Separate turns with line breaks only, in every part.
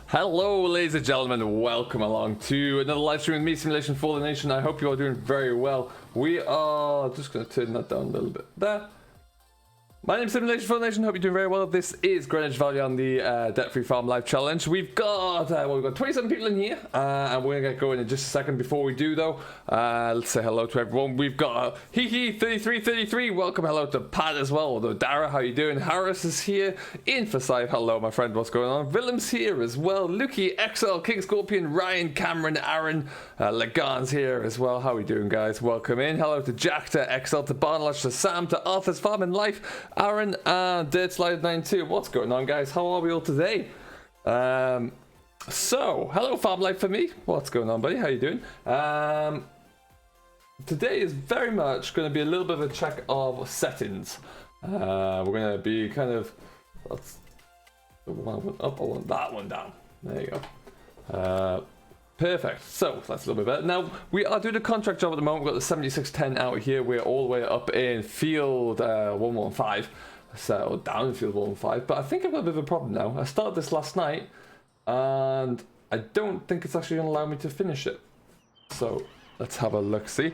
Hello ladies and gentlemen, welcome along to another live stream with me, Simulation for the Nation. I hope you are doing very well. We are just going to turn that down a little bit there. My name is Simulation for the Nation, hope you're doing very well. This is Greenwich Value on the Debt-Free Farm Live Challenge. We've got 27 people in here, and we're going to get going in just a second. Before we do though, let's say hello to everyone. We've got Hee3333, welcome, hello to Pat as well, although Dara, how you doing? Harris is here, in for Sive, hello my friend, what's going on? Willem's here as well, Lukey, XL, King Scorpion, Ryan, Cameron, Aaron, Lagan's here as well, how are we doing guys? Welcome in, hello to Jack, to XL, to Barnlash, to Sam, to Arthur's Farm and Life, Aaron and Dirtslide92. What's going on guys? How are we all today? So hello Farm Life for me. What's going on buddy? How you doing? Today is very much going to be a little bit of a check of settings. We're going to be kind of, let's the one up, I want that one down. There you go. Perfect. So that's a little bit better. Now we are doing a contract job at the moment. We've got the 7610 out here. We're all the way up in field 115. So down in field 115. But I think I've got a bit of a problem now. I started this last night and I don't think it's actually going to allow me to finish it. So let's have a look. See.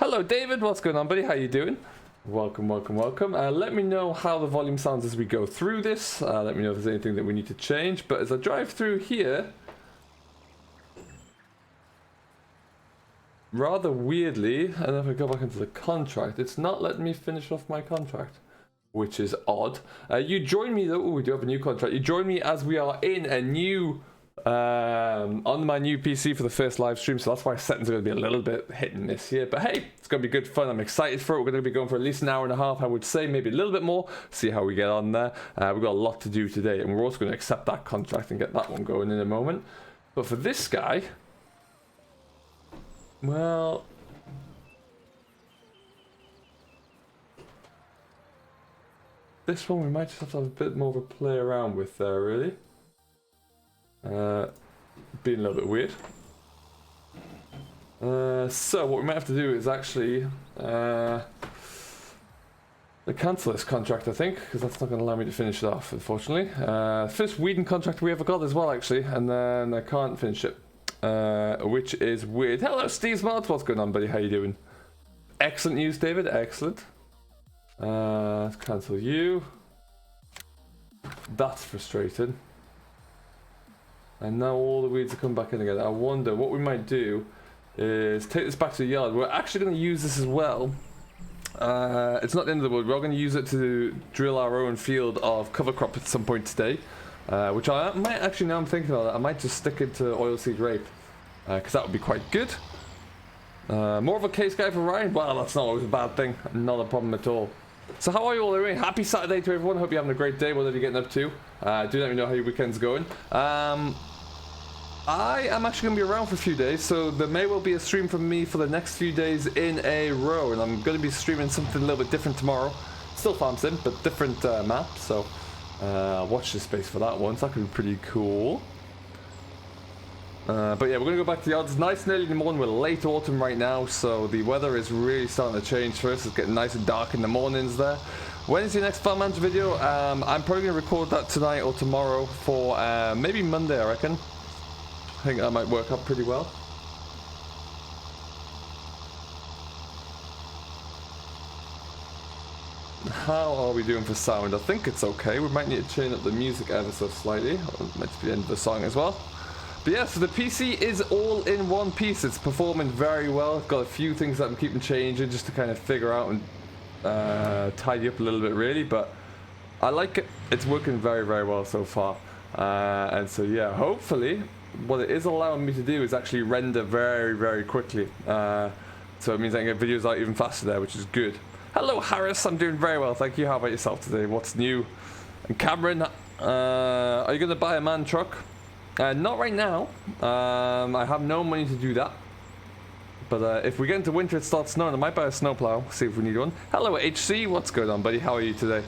Hello David. What's going on buddy? How you doing? Welcome, welcome, welcome. Let me know how the volume sounds as we go through this. Let me know if there's anything that we need to change. But as I drive through here, rather weirdly, and if I go back into the contract, it's not letting me finish off my contract, which is odd. You join me though. Ooh, we do have a new contract. You join me as we are in a new on my new PC for the first live stream, so that's why settings are going to be a little bit hit and miss here. But hey, it's going to be good fun. I'm excited for it. We're going to be going for at least an hour and a half, I would say, maybe a little bit more. See how we get on there. We've got a lot to do today, and we're also going to accept that contract and get that one going in a moment. But for this guy, well, this one we might just have to have a bit more of a play around with there, really. Being a little bit weird. So what we might have to do is actually cancel this contract, I think, because that's not going to allow me to finish it off, unfortunately. First weeding contract we ever got as well, actually, and then I can't finish it. Which is weird. Hello, Steve Smart. What's going on, buddy? How you doing? Excellent news, David. Excellent. Let's cancel you. That's frustrating. And now all the weeds have come back in again. I wonder what we might do is take this back to the yard. We're actually going to use this as well. It's not the end of the world. We're going to use it to drill our own field of cover crop at some point today. Which I might actually, now I'm thinking about it, I might just stick it to oilseed rape, because that would be quite good. More of a case guy for Ryan? Well, that's not always a bad thing, not a problem at all. So how are you all doing? Happy Saturday to everyone, hope you're having a great day, whatever you're getting up to. Do let me know how your weekend's going. I am actually going to be around for a few days, so there may well be a stream from me for the next few days in a row, and I'm going to be streaming something a little bit different tomorrow. Still farm sim, but different map, so watch this space for that one, so that could be pretty cool. But yeah, we're going to go back to the yard. It's nice and early in the morning. We're late autumn right now, so the weather is really starting to change for us. It's getting nice and dark in the mornings there. When is your next Farm Manager video? I'm probably going to record that tonight or tomorrow for maybe Monday, I reckon. I think that might work out pretty well. How are we doing for sound? I think it's okay. We might need to change up the music ever so slightly. It might be the end of the song as well. But yeah, so the PC is all in one piece. It's performing very well. I've got a few things that I'm keeping changing just to kind of figure out and tidy up a little bit really. But I like it. It's working very, very well so far. And so yeah, hopefully what it is allowing me to do is actually render very, very quickly. So it means I can get videos out even faster there, which is good. Hello Harris, I'm doing very well, thank you. How about yourself today? What's new? And Cameron, are you going to buy a man truck? Not right now. I have no money to do that. But if we get into winter, it starts snowing, I might buy a snowplow, see if we need one. Hello HC, what's going on buddy? How are you today?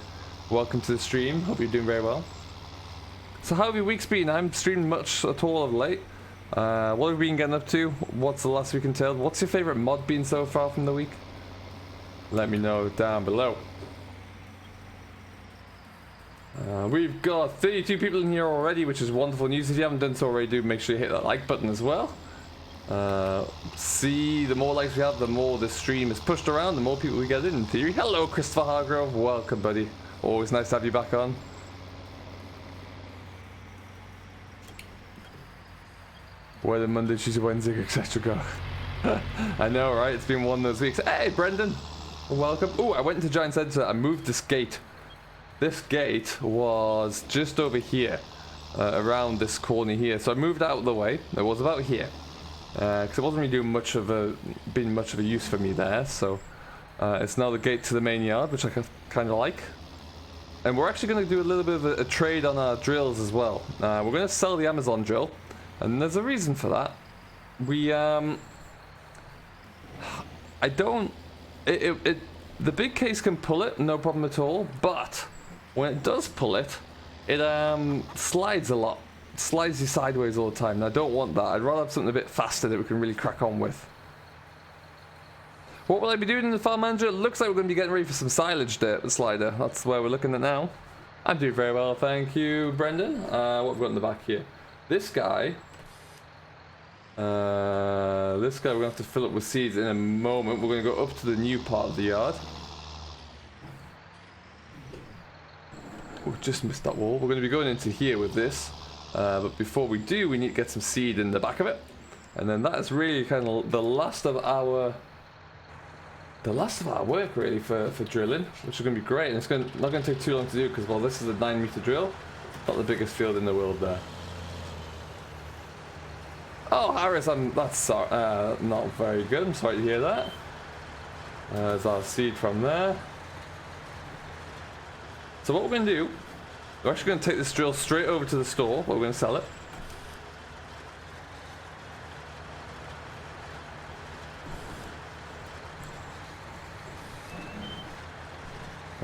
Welcome to the stream, hope you're doing very well. So how have your weeks been? I haven't streamed much at all of late. What have you been getting up to? What's the last week entailed? What's your favourite mod been so far from the week? Let me know down below. We've got 32 people in here already, which is wonderful news. If you haven't done so already, do make sure you hit that like button as well. See, the more likes we have, the more the stream is pushed around, the more people we get in theory. Hello, Christopher Hargrove. Welcome, buddy. Always nice to have you back on. Where the Monday, Tuesday, Wednesday, etc. go. I know, right? It's been one of those weeks. Hey, Brendan. Welcome. Oh, I went into Giant Center. I moved this gate. This gate was just over here, around this corner here. So I moved out of the way. It was about here, because it wasn't really doing much of a use for me there. So it's now the gate to the main yard, which I kind of like. And we're actually going to do a little bit of a trade on our drills as well. We're going to sell the Amazon drill, and there's a reason for that. We I don't. The big case can pull it, no problem at all. But when it does pull it, it slides a lot. It slides you sideways all the time. And I don't want that. I'd rather have something a bit faster that we can really crack on with. What will I be doing in the farm manager? It looks like we're going to be getting ready for some silage dirt slider. That's where we're looking at now. I'm doing very well, thank you, Brendan. What have we got in the back here? This guy. We're going to have to fill up with seeds in a moment. We're going to go up to the new part of the yard. Oh, just missed that wall. We're going to be going into here with this. But before we do, we need to get some seed in the back of it. And then that is really kind of the last of our work really for drilling, which is going to be great. And it's not going to take too long to do because, well, this is a 9-meter drill. Not the biggest field in the world there. Oh, Harris, that's not very good. I'm sorry to hear that. There's our seed from there. So what we're going to do, we're actually going to take this drill straight over to the store where we're going to sell it.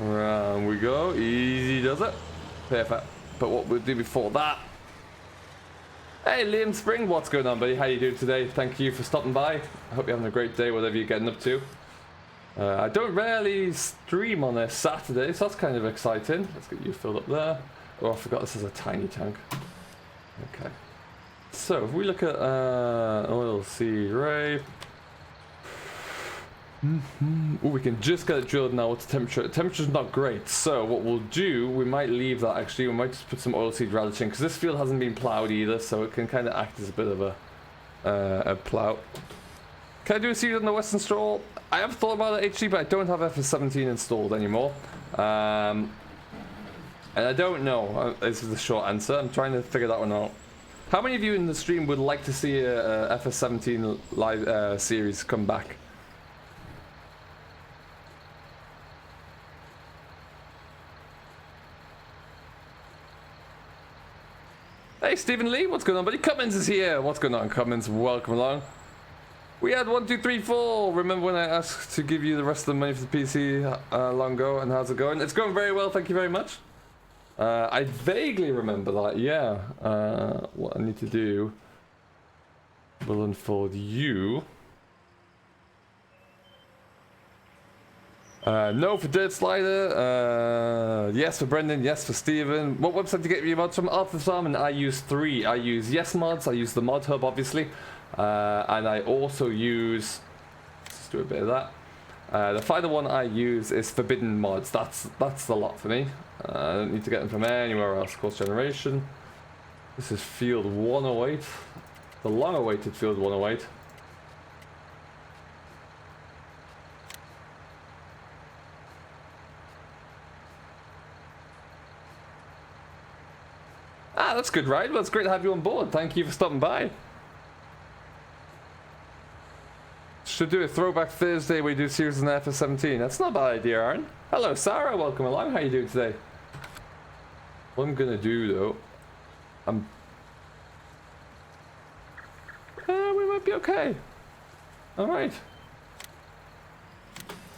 Around we go. Easy does it. Perfect. But what we'll do before that. Hey Liam Spring, what's going on, buddy? How you doing today? Thank you for stopping by. I hope you're having a great day, whatever you're getting up to. I don't rarely stream on a Saturday, so that's kind of exciting. Let's get you filled up there. Oh, I forgot this is a tiny tank. Okay. So if we look at oil seed ray. Oh, we can just get it drilled now. What's the temperature? The temperature's not great, so what we'll do, we might leave that actually. We might just put some oilseed relish in because this field hasn't been ploughed either, so it can kind of act as a bit of a plough. Can I do a seed on the western straw? I have thought about it actually, but I don't have FS17 installed anymore. And I don't know. This is the short answer. I'm trying to figure that one out. How many of you in the stream would like to see a FS17 live series come back? Hey Stephen Lee, what's going on, buddy? Cummins is here. What's going on, Cummins? Welcome along. We had 1, 2, 3, 4. Remember when I asked to give you the rest of the money for the PC long ago, and how's it going? It's going very well, thank you very much. I vaguely remember that, yeah. What I need to do will unfold you. No for Dirt Slider, yes for Brendan, yes for Steven. What website to get your mods from? Arthur Salmon, I use 3. I use Yes Mods, I use the Mod Hub obviously, and I also use, let's do a bit of that. The final one I use is Forbidden Mods, that's the lot for me. I don't need to get them from anywhere else. Course Generation. This is Field 108, the long awaited Field 108. Ah, that's good, right? Well, it's great to have you on board. Thank you for stopping by. Should do a throwback Thursday where we do series in FS17. That's not a bad idea, Aaron. Hello, Sarah. Welcome along. How are you doing today? What I'm gonna do though, we might be okay. All right.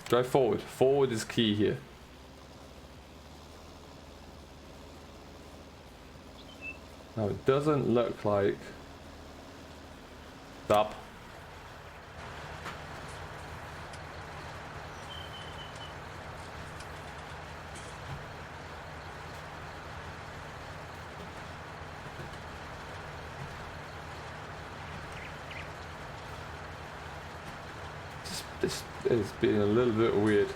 Drive forward. Forward is key here. Now it doesn't look like. Stop. This is being a little bit weird.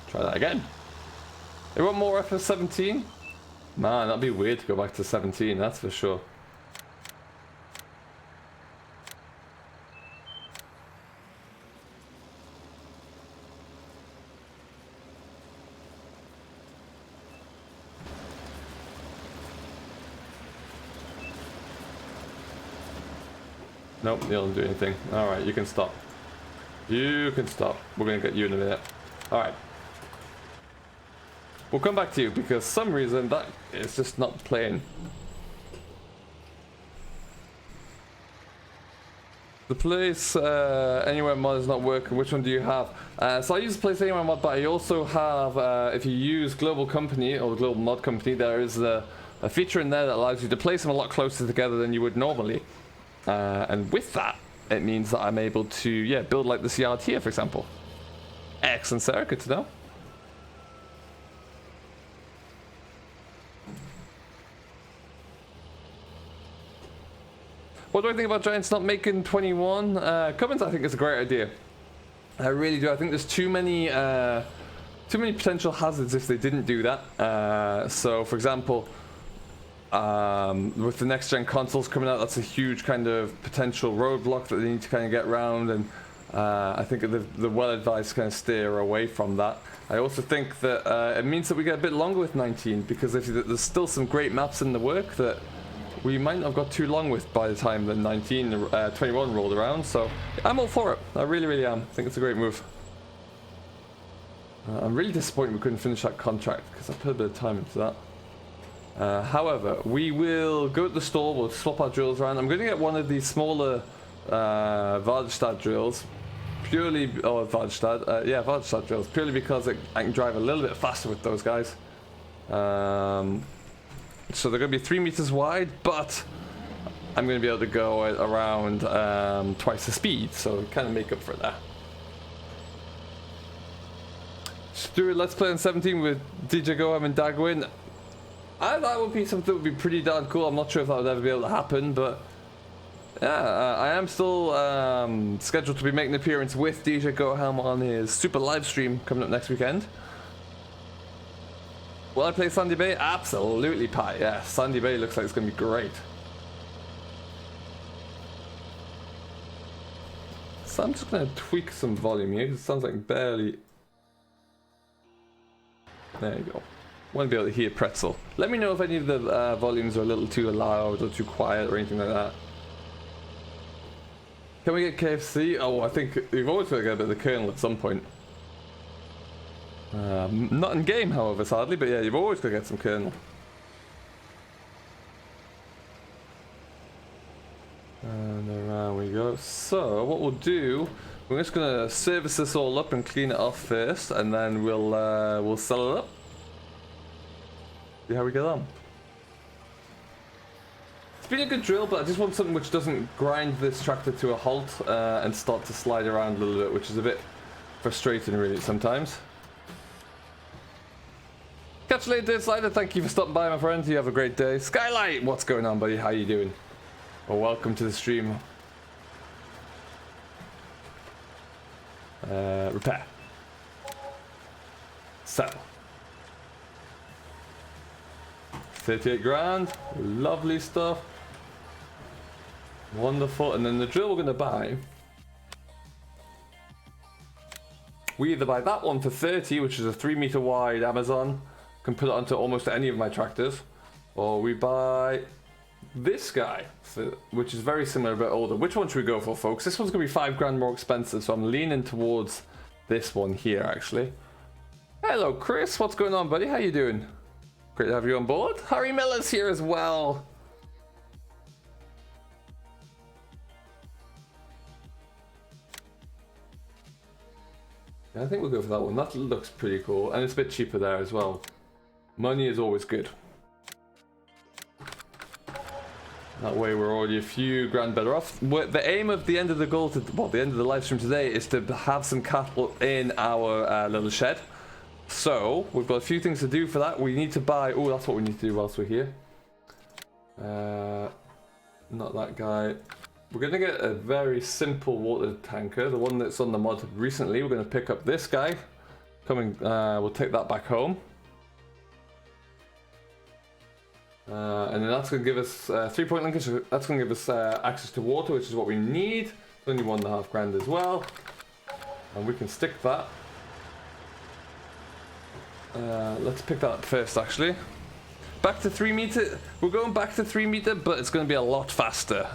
Try that again. They want more FF17? Man, that'd be weird to go back to 17, that's for sure. Nope, you don't do anything. Alright, you can stop. You can stop. We're gonna get you in a minute. Alright. We'll come back to you because some reason that is just not playing. The place anywhere mod is not working. Which one do you have? So I use the place anywhere mod, but I also have, if you use global company or the global mod company, there is a feature in there that allows you to place them a lot closer together than you would normally. And with that, it means that I'm able to, yeah, build like this yard here, for example. Excellent, Sarah. Good to know. What do I think about Giants not making 21? Cummins, I think, is a great idea. I really do. I think there's too many potential hazards if they didn't do that. So, for example, with the next gen consoles coming out, that's a huge kind of potential roadblock that they need to kind of get around, and I think the well advised kind of steer away from that. I also think that it means that we get a bit longer with 19, because there's still some great maps in the work that we might not have got too long with by the time the 21 rolled around. So I'm all for it. I really, really am. I think it's a great move. I'm really disappointed we couldn't finish that contract because I put a bit of time into that. However, we will go to the store, we'll swap our drills around. I'm going to get one of these smaller Vardstad drills, purely, Vardstad, yeah, Vardstad drills, purely because I can drive a little bit faster with those guys. So they're going to be 3 meters wide, but I'm going to be able to go around twice the speed, so kind of make up for that. Stuart, let's play on 17 with DJ Goham and Dagwin. That would be something that would be pretty darn cool. I'm not sure if that would ever be able to happen, but yeah, I am still scheduled to be making an appearance with DJ Goham on his super live stream coming up next weekend. Will I play Sandy Bay? Absolutely, Pat. Yeah, Sandy Bay looks like it's going to be great. So I'm just going to tweak some volume here because it sounds like barely. There you go. Want to be able to hear Pretzel. Let me know if any of the volumes are a little too loud or too quiet or anything like that. Can we get KFC? Oh, I think we've always got to get a bit of the Colonel at some point. Not in game, however, sadly, but yeah, you've always got to get some Colonel. And around we go. So what we'll do, we're just gonna service this all up and clean it off first, and then we'll sell it up. See how we get on. It's been a good drill, but I just want something which doesn't grind this tractor to a halt and start to slide around a little bit, which is a bit frustrating really sometimes. Catch you later, Dead Slider. Thank you for stopping by, my friend. You have a great day. Skylight, what's going on, buddy? How you doing? Well, welcome to the stream. Repair. Sell. 38 grand. Lovely stuff. Wonderful. And then the drill we're going to buy. We either buy that one for 30, which is a 3 meter wide Amazon. Can put it onto almost any of my tractors, or we buy this guy, which is very similar but older. Which one should we go for, folks? This one's gonna be 5 grand more expensive, so I'm leaning towards this one here actually. Hello Chris, what's going on, buddy? How you doing? Great to have you on board. Harry Miller's here as well. Yeah, I think we'll go for that one. That looks pretty cool, and it's a bit cheaper there as well. Money is always good. That way we're already a few grand better off. The aim of the end of the goal, the end of the live stream today, is to have some cattle in our little shed. So we've got a few things to do for that. We need to buy, oh, that's what we need to do whilst we're here. Not that guy. We're going to get a very simple water tanker, the one that's on the mod recently. We're going to pick up this guy. We'll take that back home. And then that's going to give us 3-point linkage. That's going to give us access to water, which is what we need. It's only 1.5 grand as well. And we can stick that. Let's pick that up first, actually. Back to 3 meter. We're going back to 3 meter, but it's going to be a lot faster.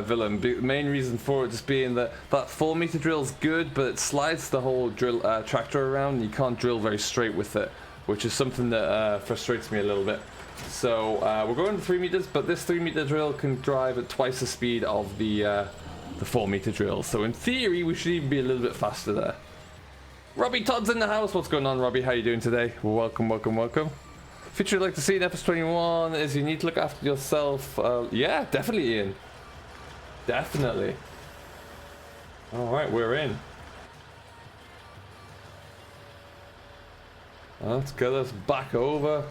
Willem, the main reason for it just being that 4 meter drill is good, but it slides the whole drill tractor around, and you can't drill very straight with it, which is something that frustrates me a little bit. So we're going to 3 meters, but this 3 meter drill can drive at twice the speed of the 4 meter drill. So in theory, we should even be a little bit faster there. Robbie Todd's in the house. What's going on, Robbie? How you doing today? Welcome, welcome, welcome. Feature I'd like to see in episode 21 is you need to look after yourself. Yeah, definitely, Ian. Definitely. All right, we're in. Let's get us back over.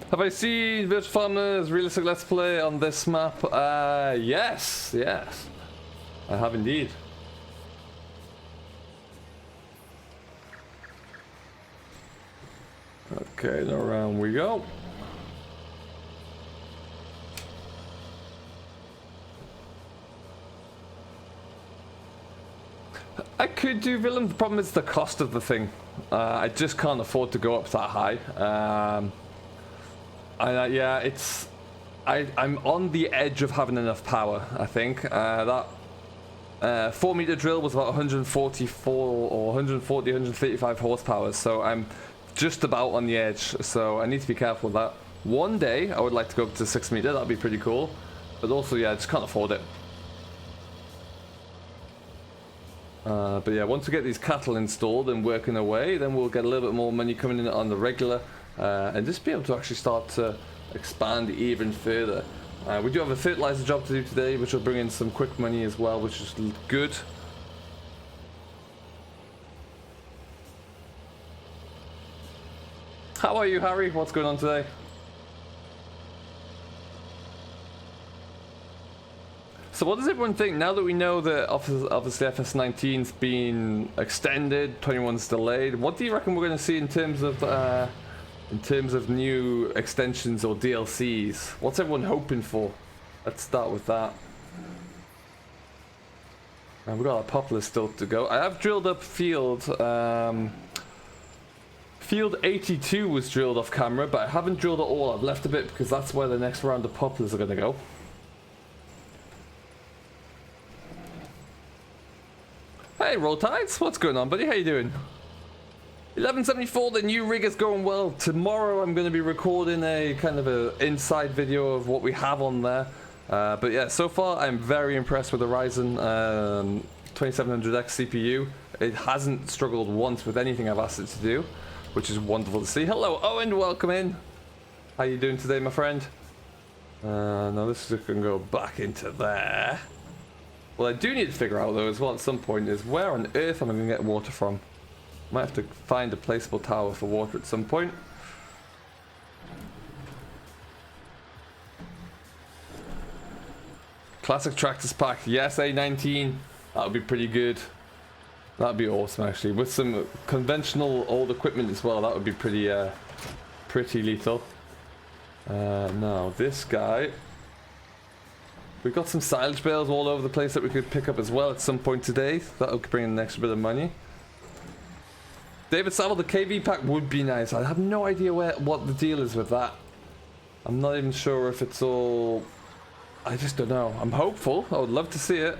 Have I seen Virtual Farmer's realistic let's play on this map? Yes, yes. I have indeed. Okay, now around we go. I could do Willem. The problem is the cost of the thing. I just can't afford to go up that high. Yeah, I'm on the edge of having enough power, I think. That 4 meter drill was about 144 or 140, 135 horsepower, so I'm just about on the edge, so I need to be careful with that. One day, I would like to go up to 6 meter, that'd be pretty cool. But also, yeah, I just can't afford it. But yeah, once we get these cattle installed and working away, then we'll get a little bit more money coming in on the regular. And just be able to actually start to expand even further. We do have a fertilizer job to do today, which will bring in some quick money as well, which is good. How are you, Harry? What's going on today? So what does everyone think now that we know that obviously FS19's been extended, 21's delayed? What do you reckon we're going to see in terms of new extensions or DLCs? What's everyone hoping for? Let's start with that. And we've got a poplar still to go. I have drilled up field. Field 82 was drilled off camera, but I haven't drilled it all. I've left a bit because that's where the next round of poplars are going to go. Hey, Roll Tides, what's going on, buddy? How you doing? 1174, the new rig is going well. Tomorrow I'm going to be recording a kind of a inside video of what we have on there. But yeah, so far I'm very impressed with the Ryzen 2700X CPU. It hasn't struggled once with anything I've asked it to do, which is wonderful to see. Hello, Owen, welcome in. How you doing today, my friend? Now this is going to go back into there. What I do need to figure out though as well at some point is where on earth am I going to get water from? Might have to find a placeable tower for water at some point. Classic tractors pack, yes, A19. That would be pretty good. That'd be awesome actually. With some conventional old equipment as well, that would be pretty lethal. Now this guy. We've got some silage bales all over the place that we could pick up as well at some point today. That'll bring in an extra bit of money. David Saville, the KV pack would be nice. I have no idea what the deal is with that. I'm not even sure if it's all... I just don't know. I'm hopeful. I would love to see it.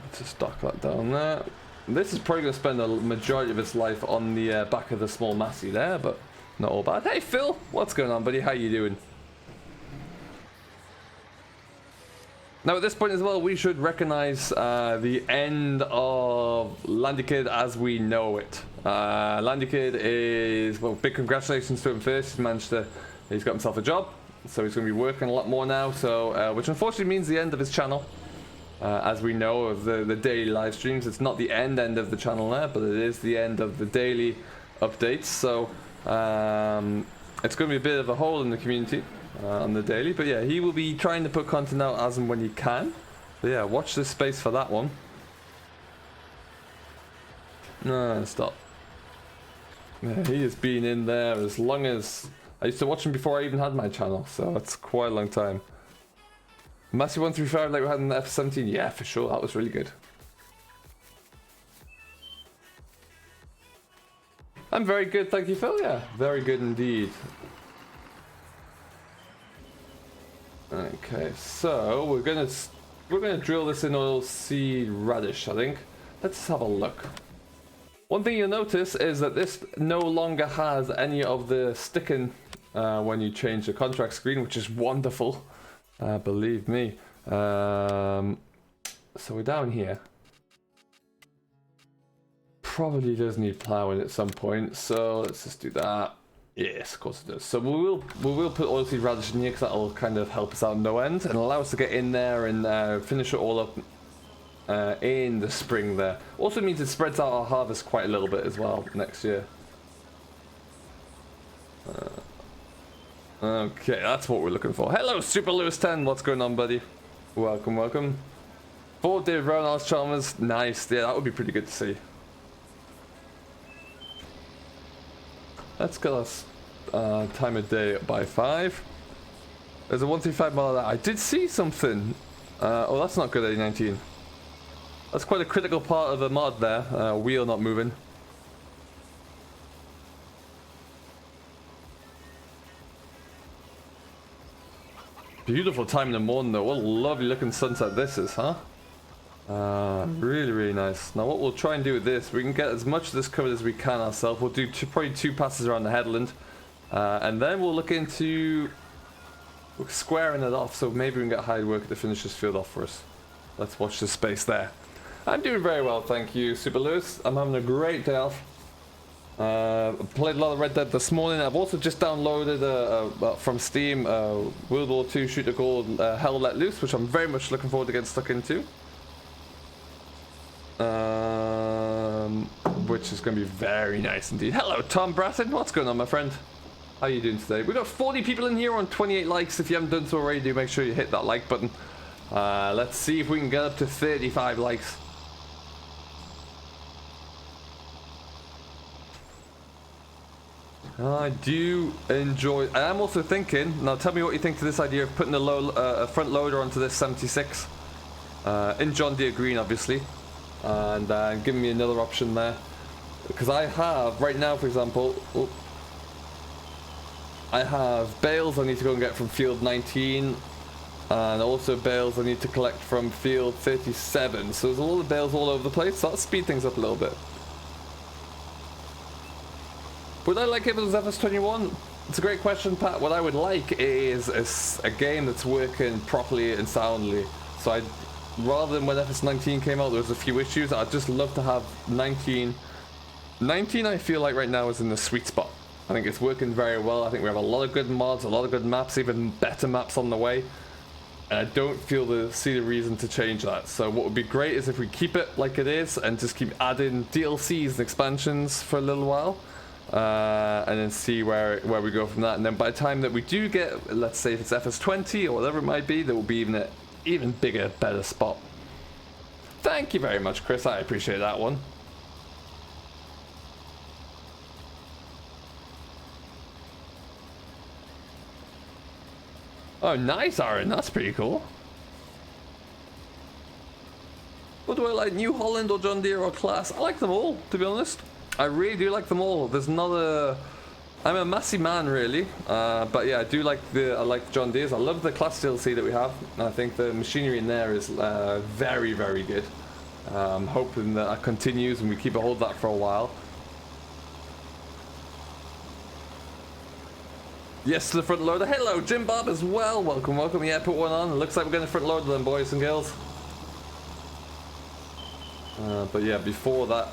Let's just stock that down there. This is probably going to spend the majority of its life on the back of the small Massey there, but Not all bad. Hey Phil, what's going on, buddy? How you doing? Now at this point as well, we should recognize the end of Landykid as we know it. Landykid is, well, big congratulations to him first. He's got himself a job, so he's going to be working a lot more now. So, which unfortunately means the end of his channel. As we know of the daily live streams, it's not the end of the channel there, but it is the end of the daily updates. So it's going to be a bit of a hole in the community on the daily. But yeah, he will be trying to put content out as and when he can. But yeah, watch this space for that one. No, stop. Yeah, he has been in there as long as I used to watch him before I even had my channel, so that's quite a long time. Massive 135 like we had in the F17, yeah, for sure, that was really good. I'm very good, thank you, Phil. Yeah, very good indeed. Okay, so we're gonna drill this in oilseed radish, I think. Let's have a look. One thing you'll notice is that this no longer has any of the sticking when you change the contract screen, which is wonderful. Believe me. So we're down here. Probably does need plowing at some point, so let's just do that. Yes, of course it does. So we will put oilseed radish in here because that'll kind of help us out no end and allow us to get in there and finish it all up in the spring there. Also means it spreads out our harvest quite a little bit as well next year. Okay, that's what we're looking for. Hello, Super Lewis 10. What's going on, buddy? Welcome, welcome. 4 David Ronald's Chalmers. Nice. Yeah, that would be pretty good to see. Let's get us time of day by 5. There's a 135 mile there. I did see something. Oh, that's not good, A19. That's quite a critical part of the mod there. Wheel not moving. Beautiful time in the morning though. What a lovely looking sunset this is, huh? Really, really nice. Now what we'll try and do with this, we can get as much of this covered as we can ourselves. We'll do probably 2 passes around the headland. And then we'll look into squaring it off, so maybe we can get hired worker to finish this field off for us. Let's watch this space there. I'm doing very well, thank you, Super Lewis. I'm having a great day off. Played a lot of Red Dead this morning. I've also just downloaded from Steam World War II shooter called Hell Let Loose, which I'm very much looking forward to getting stuck into. Which is going to be very nice indeed. Hello, Tom Bratton. What's going on, my friend? How are you doing today? We've got 40 people in here on 28 likes. If you haven't done so already, do make sure you hit that like button. Let's see if we can get up to 35 likes. I do enjoy. I am also thinking. Now, tell me what you think to this idea of putting a front loader onto this 76 in John Deere Green, obviously, and giving me another option there. Because I have right now, for example, I have bales I need to go and get from field 19, and also bales I need to collect from field 37. So there's a lot of bales all over the place. So that'll speed things up a little bit. Would I like it if it was FS21? It's a great question, Pat. What I would like is a game that's working properly and soundly. So rather than when FS19 came out, there was a few issues. I'd just love to have 19. 19, I feel like right now is in the sweet spot. I think it's working very well. I think we have a lot of good mods, a lot of good maps, even better maps on the way. And I don't see the reason to change that. So what would be great is if we keep it like it is and just keep adding DLCs and expansions for a little while. And then see where we go from that. And then by the time that we do get, let's say if it's FS20 or whatever it might be, there will be even bigger, better spot. Thank you very much, Chris. I appreciate that one. Oh, nice, Aaron. That's pretty cool. What do I like, New Holland or John Deere or Class? I like them all, to be honest. I really do like them all. There's not a... I'm a Massey man, really. But yeah, I like John Deere's. I love the Class DLC that we have. I think the machinery in there is very, very good. I'm hoping that continues and we keep a hold of that for a while. Yes to the front loader. Hello, Jim Bob as well. Welcome, welcome. Yeah, put one on. It looks like we're going to front load them, boys and girls. But yeah, before that,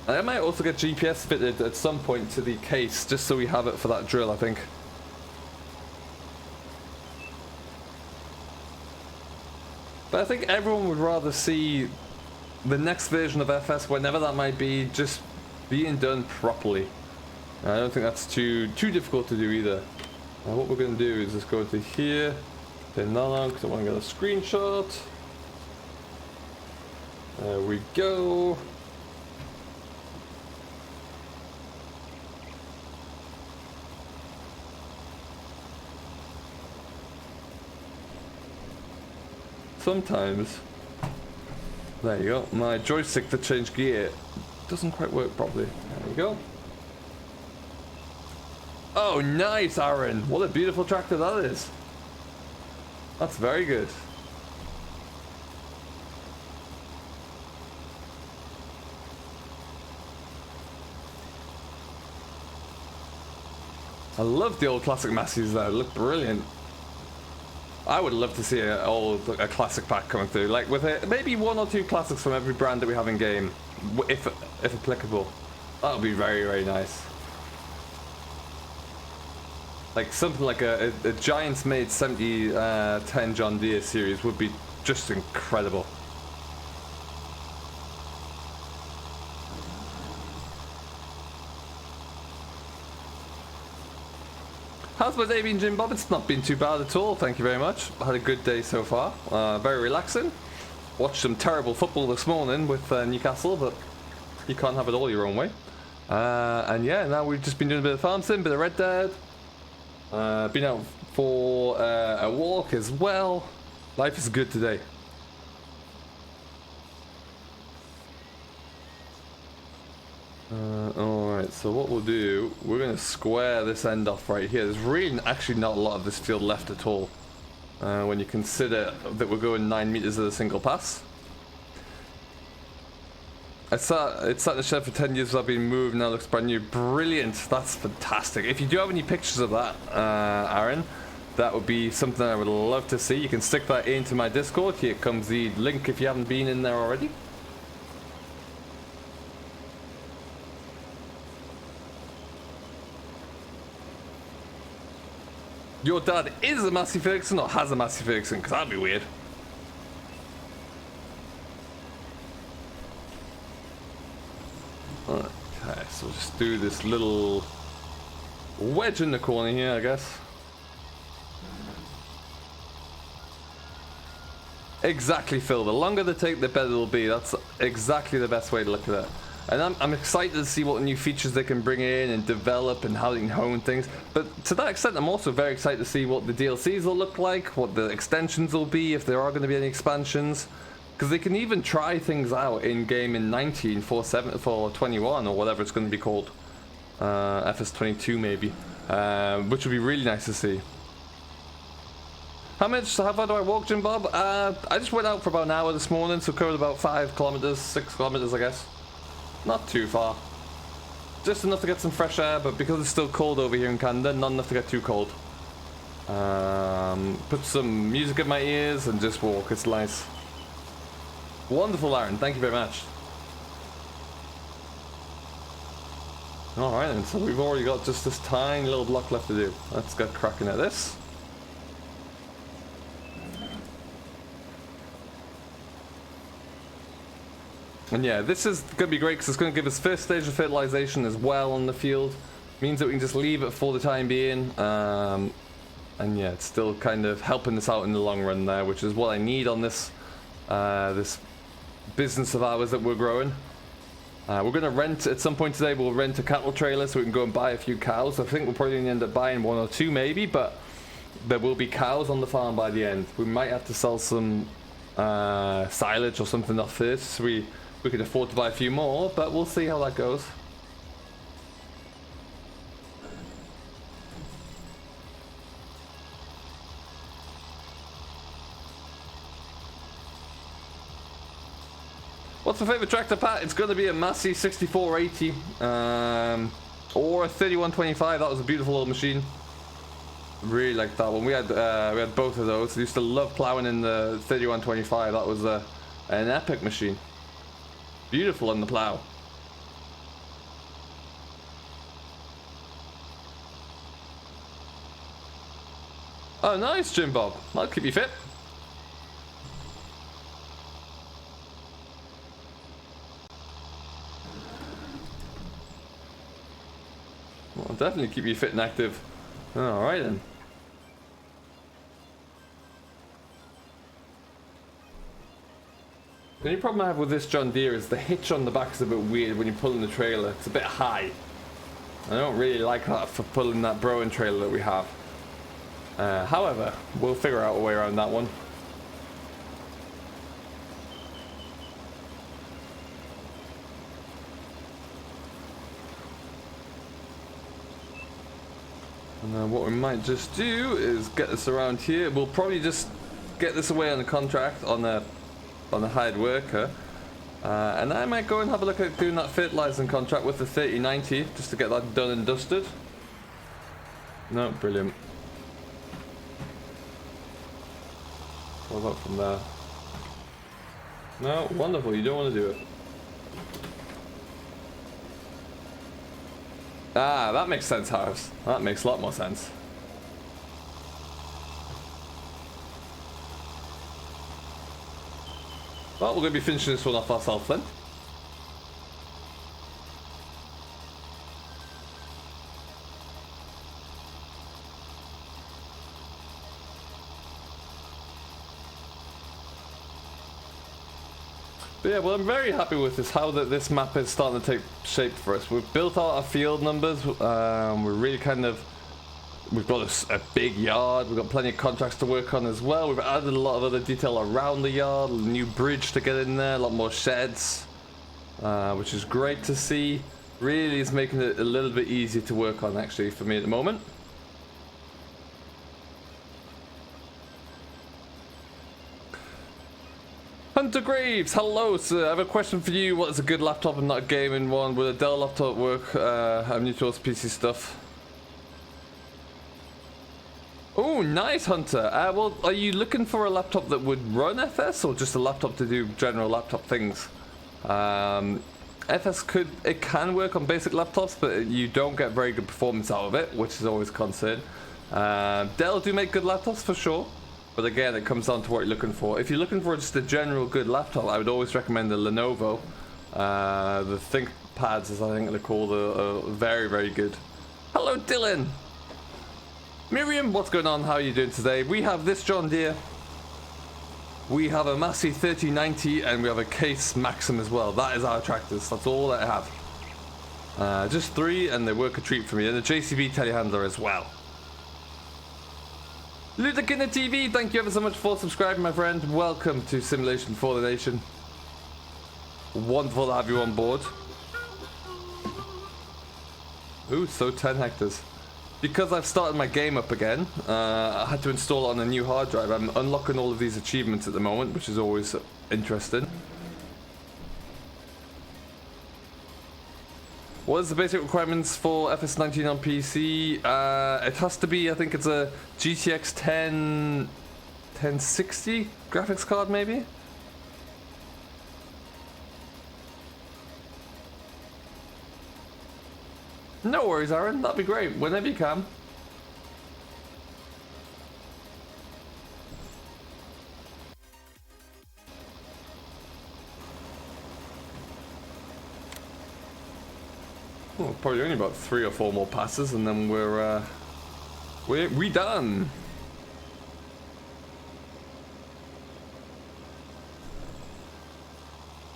I might also get GPS fitted at some point to the case, just so we have it for that drill, I think. But I think everyone would rather see the next version of FS, whenever that might be, just being done properly. I don't think that's too difficult to do either. Now what we're going to do is just go into here, turn that on because I want to get a screenshot. There we go. Sometimes, there you go, my joystick to change gear doesn't quite work properly. There you go. Oh, nice, Aaron. What a beautiful tractor that is. That's very good. I love the old classic Massey's though, look brilliant. I would love to see a classic pack coming through, like with maybe 1 or 2 classics from every brand that we have in game, if applicable. That would be very, very nice. Like something like a Giants made 70-10 John Deere series would be just incredible. How's my day been, Jim Bob? It's not been too bad at all, thank you very much. I had a good day so far, very relaxing. Watched some terrible football this morning with Newcastle, but you can't have it all your own way. And yeah, now we've just been doing a bit of farm sim, bit of Red Dead. Been out for a walk as well. Life is good today. Alright, so what we'll do, we're going to square this end off right here. There's really actually not a lot of this field left at all. When you consider that we're going 9 meters at a single pass. It's sat in the shed for 10 years without being moved, now looks brand new. Brilliant, that's fantastic. If you do have any pictures of that, Aaron, that would be something I would love to see. You can stick that into my Discord. Here comes the link if you haven't been in there already. Your dad is a Massey Ferguson or has a Massey Ferguson? Because that'd be weird. Okay, so we'll just do this little wedge in the corner here, I guess. Exactly, Phil. The longer they take, the better it'll be. That's exactly the best way to look at it. And I'm excited to see what new features they can bring in and develop and how they can hone things. But to that extent, I'm also very excited to see what the DLCs will look like, what the extensions will be, if there are going to be any expansions. Because they can even try things out in-game in 19 for 21 or whatever it's going to be called. FS22 maybe. Which would be really nice to see. How far do I walk, Jim Bob? I just went out for about an hour this morning, so covered about 5 kilometers, 6 kilometers I guess. Not too far. Just enough to get some fresh air, but because it's still cold over here in Canada, not enough to get too cold. Put some music in my ears and just walk, it's nice. Wonderful, Aaron, thank you very much. Alright then, so we've already got just this tiny little block left to do. Let's get cracking at this. And yeah, this is going to be great because it's going to give us first stage of fertilization as well on the field. Means that we can just leave it for the time being. And yeah, it's still kind of helping us out in the long run there, which is what I need on this this business of ours that we're growing. We're going to rent, at some point today, we'll rent a cattle trailer so we can go and buy a few cows. I think we'll probably end up buying 1 or 2 maybe, but there will be cows on the farm by the end. We might have to sell some silage or something off this, so we can afford to buy a few more, but we'll see how that goes. What's my favourite tractor, Pat? It's going to be a Massey 6480 or a 3125. That was a beautiful old machine. Really like that one. We had both of those. I used to love plowing in the 3125. That was an epic machine. Beautiful on the plow. Oh, nice, Jim Bob. I'll keep you fit. I'll definitely keep you fit and active. All right then. The only problem I have with this John Deere is the hitch on the back is a bit weird when you're pulling the trailer. It's a bit high. I don't really like that for pulling that Broen trailer that we have. However, we'll figure out a way around that one. And what we might just do is get this around here. We'll probably just get this away on a contract on a hired worker. And I might go and have a look at doing that fertilizing contract with the 3090 just to get that done and dusted. No, brilliant. What about from there? No, wonderful, you don't want to do it. Ah, that makes sense, Harris. That makes a lot more sense. Well, we're going to be finishing this one off ourselves then. But yeah, well, I'm very happy with this, how this map is starting to take shape for us. We've built out our field numbers. We're really kind of... We've got a big yard. We've got plenty of contracts to work on as well. We've added a lot of other detail around the yard. A new bridge to get in there. A lot more sheds. Which is great to see. Really is making it a little bit easier to work on, actually, for me at the moment. Hunter Graves, hello sir, I have a question for you. What is a good laptop and not a gaming one? Will a Dell laptop work? I'm new to all PC stuff. Oh, nice, Hunter. Well, are you looking for a laptop that would run FS or just a laptop to do general laptop things? FS can work on basic laptops, but you don't get very good performance out of it, which is always a concern. Dell do make good laptops for sure. But again, it comes down to what you're looking for. If you're looking for just a general good laptop, I would always recommend the Lenovo. The ThinkPads, as I think they're called, are very, very good. Hello, Dylan! Miriam, what's going on? How are you doing today? We have this John Deere. We have a Massey 3090, and we have a Case Maxim as well. That is our tractors. That's all that I have. Just 3, and they work a treat for me. And a JCB telehandler as well. Ludakina TV, thank you ever so much for subscribing, my friend. Welcome to Simulation for the Nation. Wonderful to have you on board. Ooh, so 10 hectares. Because I've started my game up again, I had to install it on a new hard drive. I'm unlocking all of these achievements at the moment, which is always interesting. What is the basic requirements for FS19 on PC? It has to be, I think it's a GTX 1060 graphics card, maybe? No worries, Aaron. That'd be great. Whenever you can. Well, probably only about 3 or 4 more passes, and then we're done.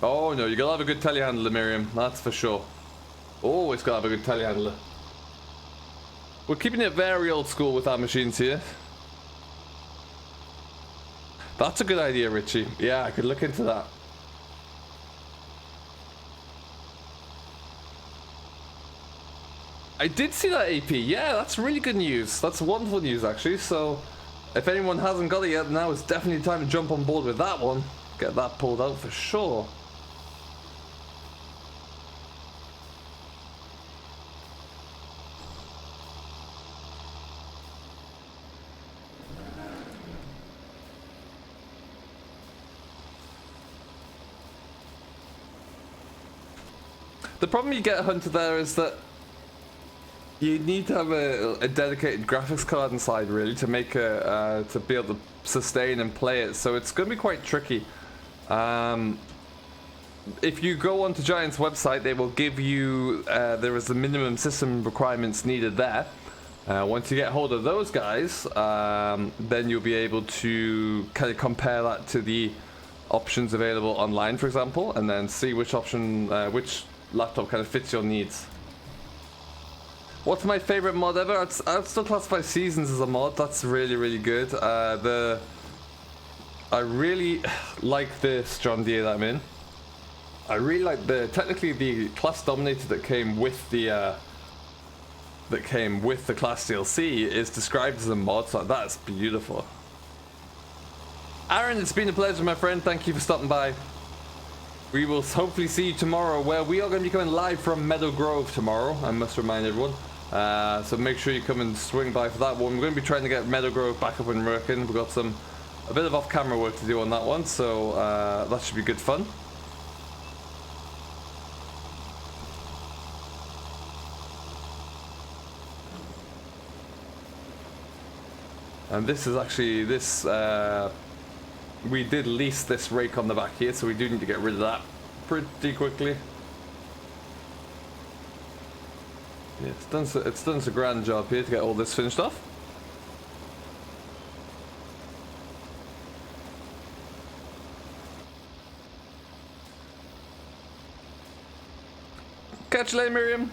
Oh no, you gotta have a good telehandler, Miriam. That's for sure. Always gotta have a good telehandler. We're keeping it very old school with our machines here. That's a good idea, Richie. Yeah, I could look into that. I did see that AP. Yeah, that's really good news. That's wonderful news, actually. So, if anyone hasn't got it yet, now is definitely time to jump on board with that one. Get that pulled out for sure. The problem you get, Hunter, there is that you need to have a dedicated graphics card inside, really, to make to be able to sustain and play it. So it's going to be quite tricky. If you go onto Giant's website, they will give you there is the minimum system requirements needed there. Once you get hold of those guys, then you'll be able to kind of compare that to the options available online, for example, and then see which option, which laptop kind of fits your needs. What's my favorite mod ever? I'd still classify Seasons as a mod. That's really, really good. I really like this John Deere that I'm in. I really like technically the class dominator that came with the class DLC is described as a mod, so that's beautiful. Aaron, it's been a pleasure, my friend. Thank you for stopping by. We will hopefully see you tomorrow, where we are going to be coming live from Meadow Grove tomorrow. I must remind everyone. So make sure you come and swing by for that one. We're going to be trying to get Meadow Grove back up and working. We've got a bit of off-camera work to do on that one, so that should be good fun. And this is actually we did lease this rake on the back here, so we do need to get rid of that pretty quickly. Yeah, it's done a grand job here to get all this finished off. Catch you later, Miriam.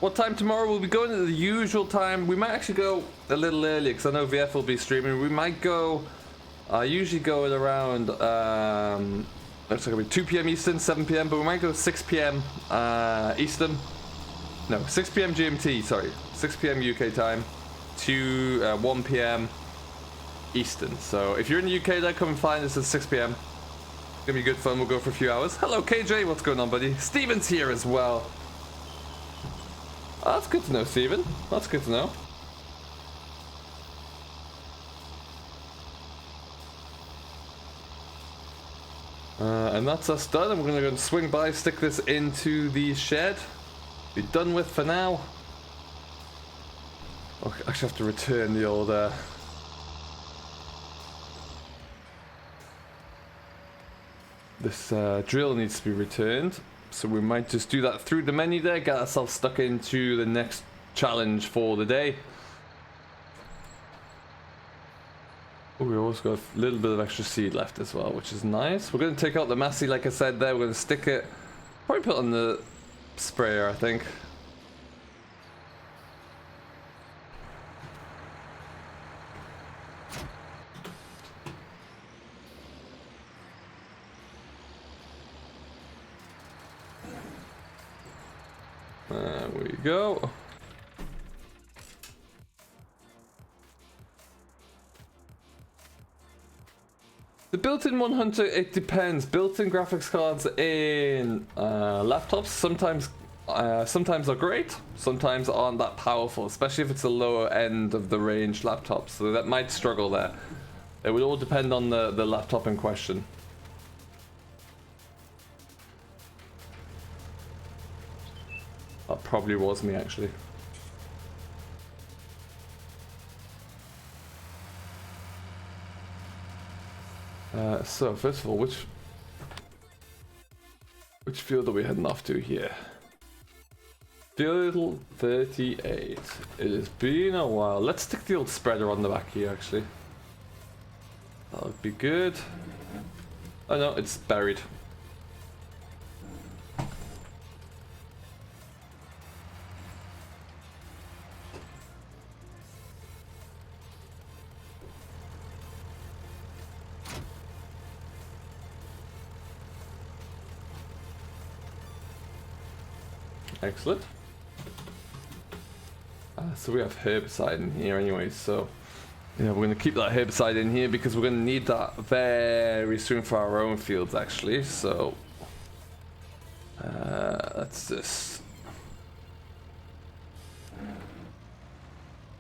What time tomorrow? We'll be going at the usual time. We might actually go a little earlier because I know VF will be streaming. We might go. I usually go at around looks like it'll be 2 p.m. Eastern, 7 p.m. But we might go 6 p.m. Eastern. No, 6 p.m. GMT. Sorry, 6 p.m. UK time to 1 p.m. Eastern. So if you're in the UK, then come and find us at 6 p.m. It's gonna be good fun. We'll go for a few hours. Hello, KJ. What's going on, buddy? Steven's here as well. Oh, that's good to know, Steven. That's good to know. And that's us done. And we're going to go and swing by, stick this into the shed. Be done with for now. Oh, I actually have to return the old... This drill needs to be returned. So we might just do that through the menu there, get ourselves stuck into the next challenge for the day. Oh, we also got a little bit of extra seed left as well, which is nice. We're going to take out the Massey, like I said there. We're going to stick it, probably put it on the sprayer, I think. There we go. The built-in one, Hunter, it depends. Built-in graphics cards in laptops sometimes are great, sometimes aren't that powerful, especially if it's a lower end of the range laptop. So that might struggle there. It would all depend on the laptop in question. That probably was me, actually. So first of all, which field are we heading off to here? Field 38. It has been a while. Let's stick the old spreader on the back here, actually. That would be good. Oh no, it's buried. Excellent. So we have herbicide in here anyway, so yeah, we're going to keep that herbicide in here because we're going to need that very soon for our own fields, actually. So let's just...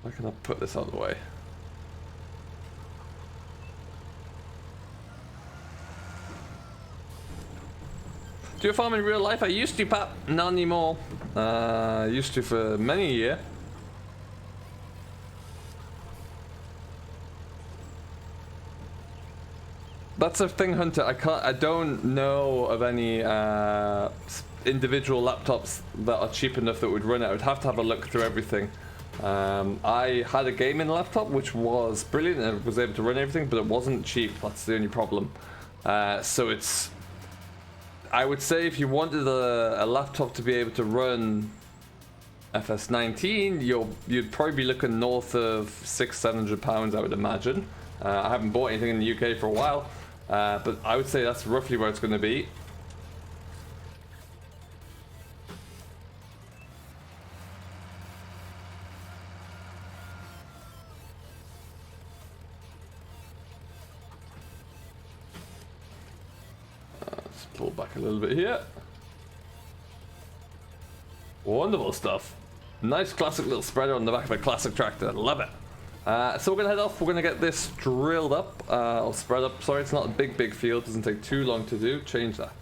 Why can I put this out of the way? Do you farm in real life? I used to, Pat. Not anymore. Used to for many a year. That's the thing, Hunter. I don't know of any individual laptops that are cheap enough that would run it. I would have to have a look through everything. I had a gaming laptop which was brilliant and was able to run everything, but it wasn't cheap. That's the only problem. So it's, I would say if you wanted a laptop to be able to run FS19, you'd probably be looking north of £600-700, I would imagine. I haven't bought anything in the UK for a while, but I would say that's roughly where it's going to be. Let's pull back a little bit here. Wonderful stuff. Nice classic little spreader on the back of a classic tractor. Love it. So we're going to head off. We're going to get this drilled up. Or spread up. Sorry, it's not a big field. Doesn't take too long to do. Change that.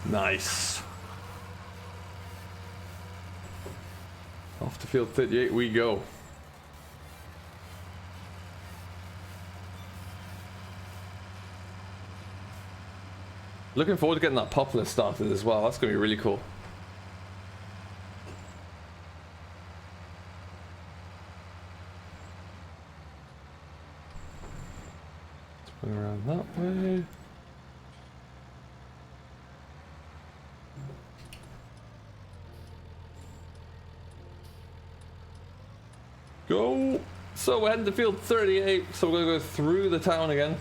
Nice. Off to field 38 we go. Looking forward to getting that poplar started as well. That's going to be really cool. Let's put it around that way. Go! So we're heading to field 38, so we're going to go through the town again.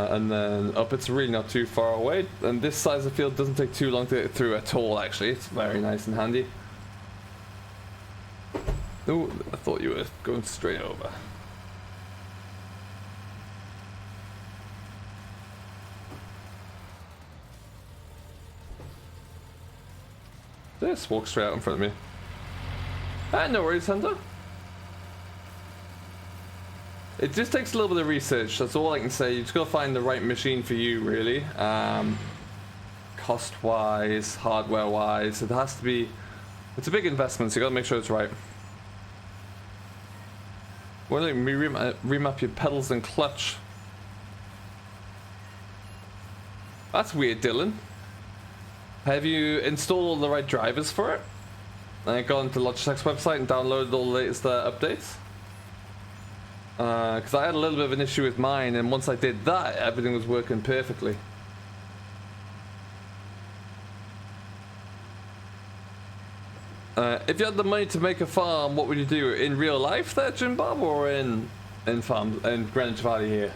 And then up, it's really not too far away, and this size of field doesn't take too long to get through at all. Actually, it's very nice and handy. Oh, I thought you were going straight over. Just walk straight out in front of me. No worries, Hunter. It just takes a little bit of research, that's all I can say. You just gotta find the right machine for you, really. Cost-wise, hardware-wise, it has to be... It's a big investment, so you gotta make sure it's right. Why don't you remap your pedals and clutch? That's weird, Dylan. Have you installed all the right drivers for it? And gone to Logitech's website and downloaded all the latest updates? Because I had a little bit of an issue with mine, and once I did that, everything was working perfectly. If you had the money to make a farm, what would you do? In real life there, Jim Bob, or in Greenwich Valley here?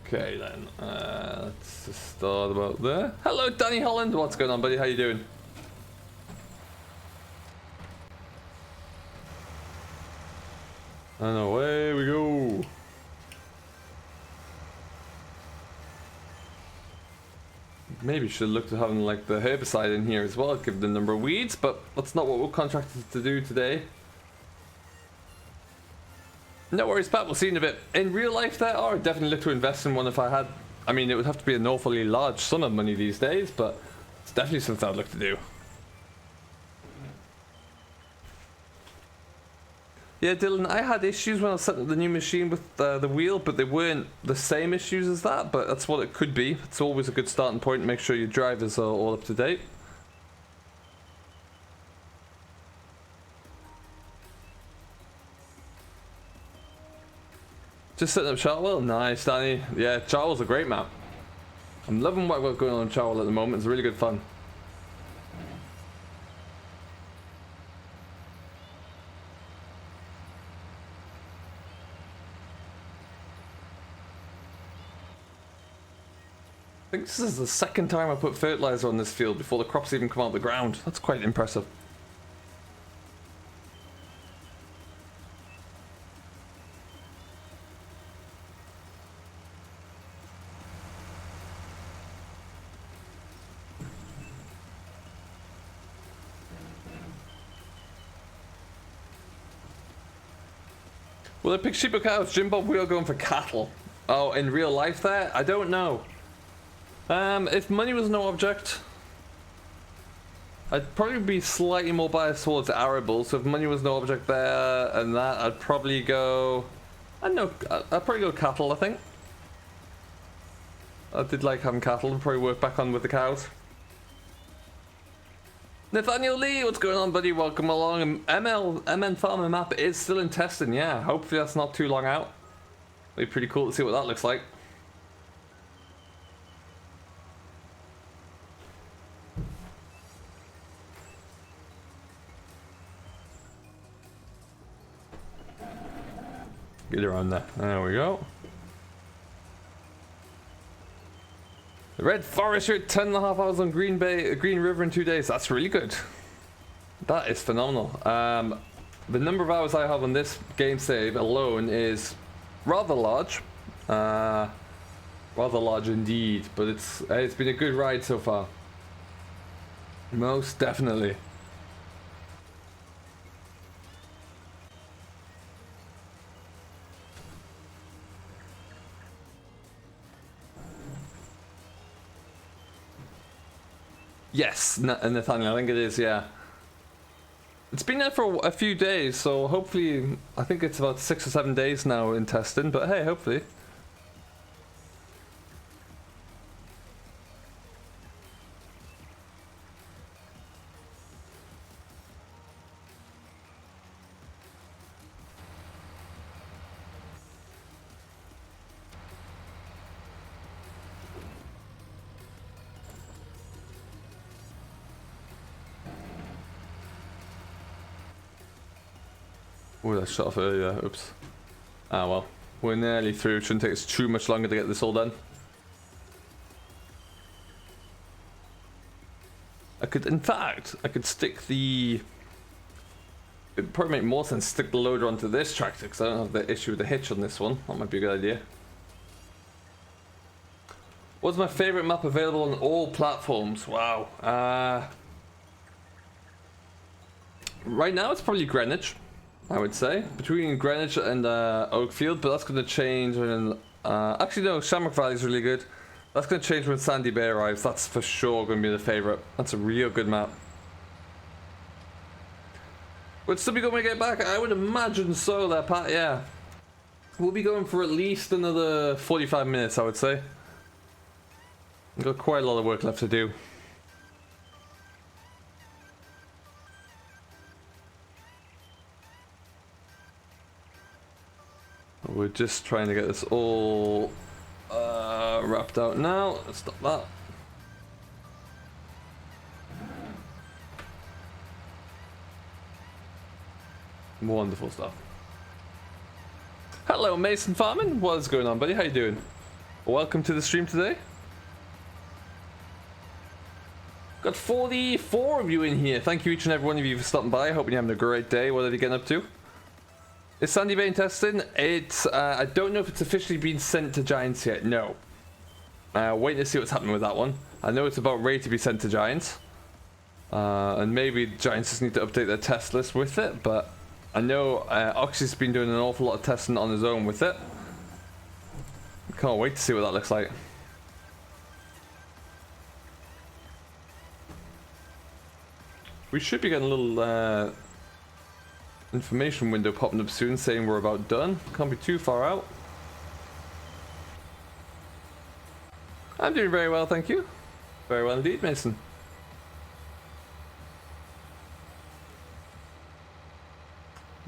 Okay then, let's just start about there. Hello Danny Holland, what's going on buddy, how you doing? And away we go. Maybe should look to having like the herbicide in here as well, give the number of weeds, but that's not what we're contracted to do today. No worries, Pat. We'll see you in a bit. In real life, there are definitely look to invest in one if I had. I mean, it would have to be an awfully large sum of money these days, but it's definitely something I'd look to do. Yeah, Dylan, I had issues when I was setting up the new machine with the wheel, but they weren't the same issues as that, but that's what it could be. It's always a good starting point to make sure your drivers are all up to date. Just setting up Chartwell. Nice, Danny. Yeah, Chartwell's a great map. I'm loving what we've got going on in Chartwell at the moment. It's really good fun. I think this is the second time I put fertilizer on this field before the crops even come out of the ground. That's quite impressive. Will I pick sheep or cows? Jim Bob, we are going for cattle. Oh, in real life there? I don't know. If money was no object, I'd probably be slightly more biased towards arable. So if money was no object there and that, I'd probably go... I don't know, I'd probably go cattle, I think. I did like having cattle, and probably work back on with the cows. Nathaniel Lee, what's going on, buddy? Welcome along. MN Farmer map is still in testing, yeah. Hopefully that's not too long out. It'll be pretty cool to see what that looks like. Get around there. There we go. The Red Forest, you're at 10.5 hours on Green River in 2 days. That's really good. That is phenomenal. The number of hours I have on this game save alone is rather large. Rather large indeed, but it's been a good ride so far. Most definitely. Yes, Nathaniel, I think it is, yeah. It's been there for a few days, so hopefully, I think it's about 6 or 7 days now in testing, but hey, hopefully. Oh, that shot off earlier. Oops. Ah, well. We're nearly through. Shouldn't take us too much longer to get this all done. In fact, I could stick the... It'd probably make more sense to stick the loader onto this tractor because I don't have the issue with the hitch on this one. That might be a good idea. What's my favorite map available on all platforms? Wow. Right now it's probably Greenwich, I would say. Between Greenwich and Oakfield, but that's going to change when... actually no, Shamrock Valley is really good. That's going to change when Sandy Bay arrives. That's for sure going to be the favourite. That's a real good map. Would still be going to get back? I would imagine so there, Pat, yeah. We'll be going for at least another 45 minutes, I would say. We've got quite a lot of work left to do. We're just trying to get this all wrapped out now. Let's stop that. Wonderful stuff. Hello, Mason Farman. What's going on, buddy? How you doing? Welcome to the stream today. Got 44 of you in here. Thank you each and every one of you for stopping by. Hope you're having a great day. What are you getting up to? Is Sandy Bay testing? It's I don't know if it's officially been sent to Giants yet. No. Waiting to see what's happening with that one. I know it's about ready to be sent to Giants. And maybe Giants just need to update their test list with it, but I know Oxy's been doing an awful lot of testing on his own with it. Can't wait to see what that looks like. We should be getting a little information window popping up soon saying we're about done. Can't be too far out. I'm doing very well, thank you. Very well indeed, Mason.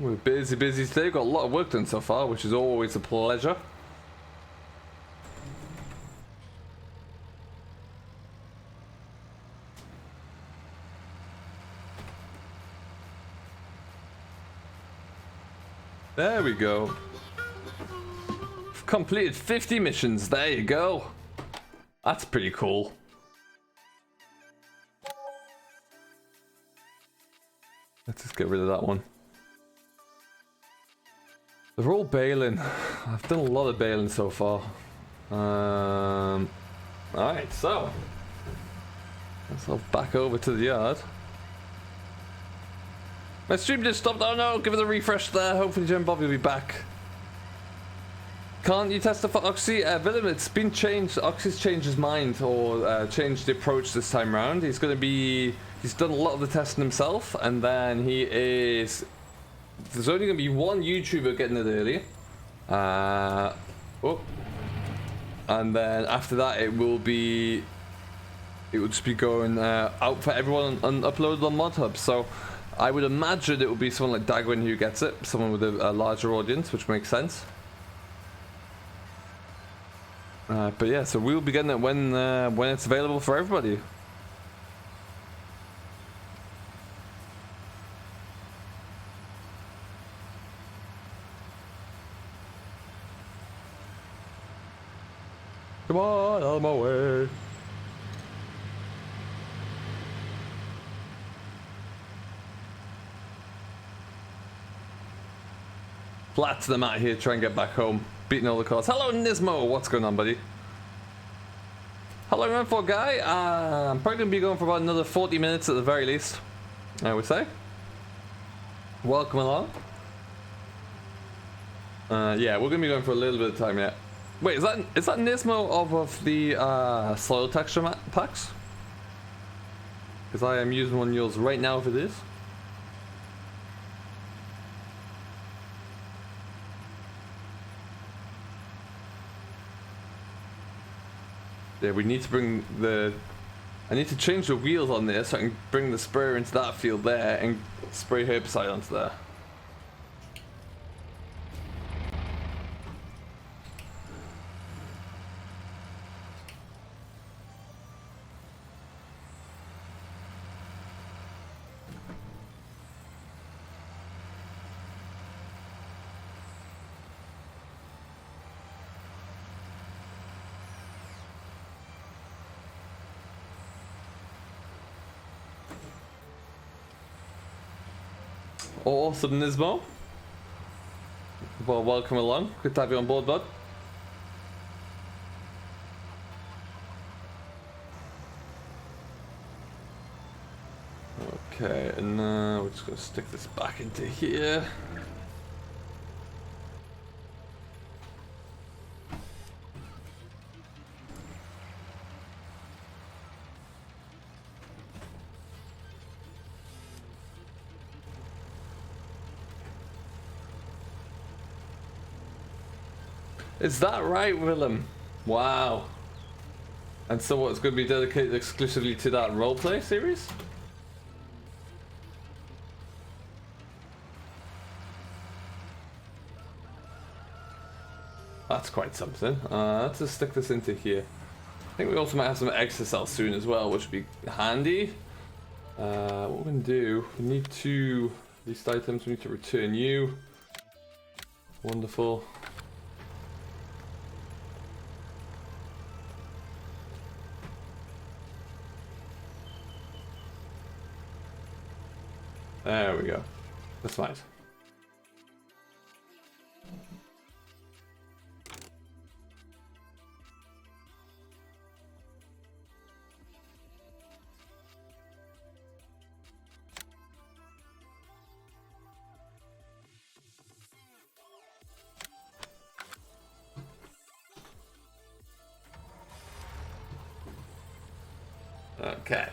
We're busy today. Got a lot of work done so far, which is always a pleasure. There we go. Completed 50 missions. There you go. That's pretty cool. Let's just get rid of that one. They're all baling. I've done a lot of baling so far. Alright, so let's head back over to the yard. My stream just stopped. Oh no, give it a refresh there. Hopefully Jim Bob will be back Can't you test it for Oxy? Willem, it's been changed. Oxy's changed his mind, or changed the approach this time round. He's going to be... He's done a lot of the testing himself, and then he is... There's only going to be one YouTuber getting it early. Oh. And then after that, it will just be going out for everyone and uploaded on ModHub. So I would imagine it will be someone like Dagwin who gets it, someone with a larger audience, which makes sense. But yeah, so we'll be getting it when it's available for everybody. Come on, out of my way. Flat to the mat here, try and get back home. Beating all the cars. Hello, Nismo. What's going on, buddy? Hello, M4 guy. I'm probably going to be going for about another 40 minutes at the very least, I would say. Welcome along. Yeah, we're going to be going for a little bit of time yet. Wait, is that Nismo of the soil texture packs? Because I am using one of yours right now if it is. Yeah, we need to bring the... I need to change the wheels on there so I can bring the sprayer into that field there and spray herbicide onto there. Awesome, Nismo. Well, welcome along. Good to have you on board, bud. Okay, and now we're just going to stick this back into here. Is that right, Willem? Wow. And so what, it's going to be dedicated exclusively to that roleplay series? That's quite something. Let's just stick this into here. I think we also might have some extra cells soon as well, which would be handy. What we're going to do, we need to... These items, we need to return you. Wonderful. There we go. That's nice. Okay.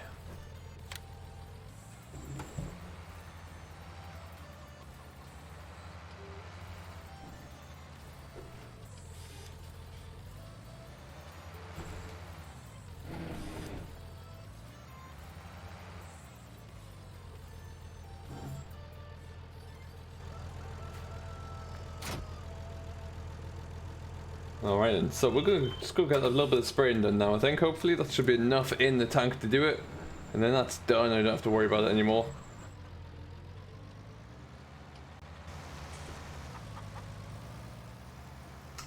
Alright then, so we're going to just go get a little bit of spraying done now, I think. Hopefully that should be enough in the tank to do it. And then that's done, I don't have to worry about it anymore.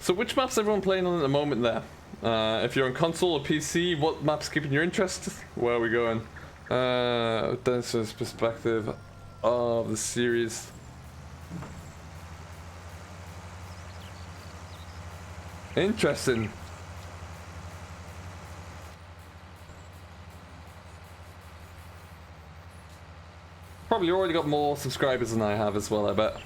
So which map's everyone playing on at the moment there? If you're on console or PC, what map's keeping your interest? Where are we going? Dancer's perspective of the series. Interesting. Probably already got more subscribers than I have as well, I bet.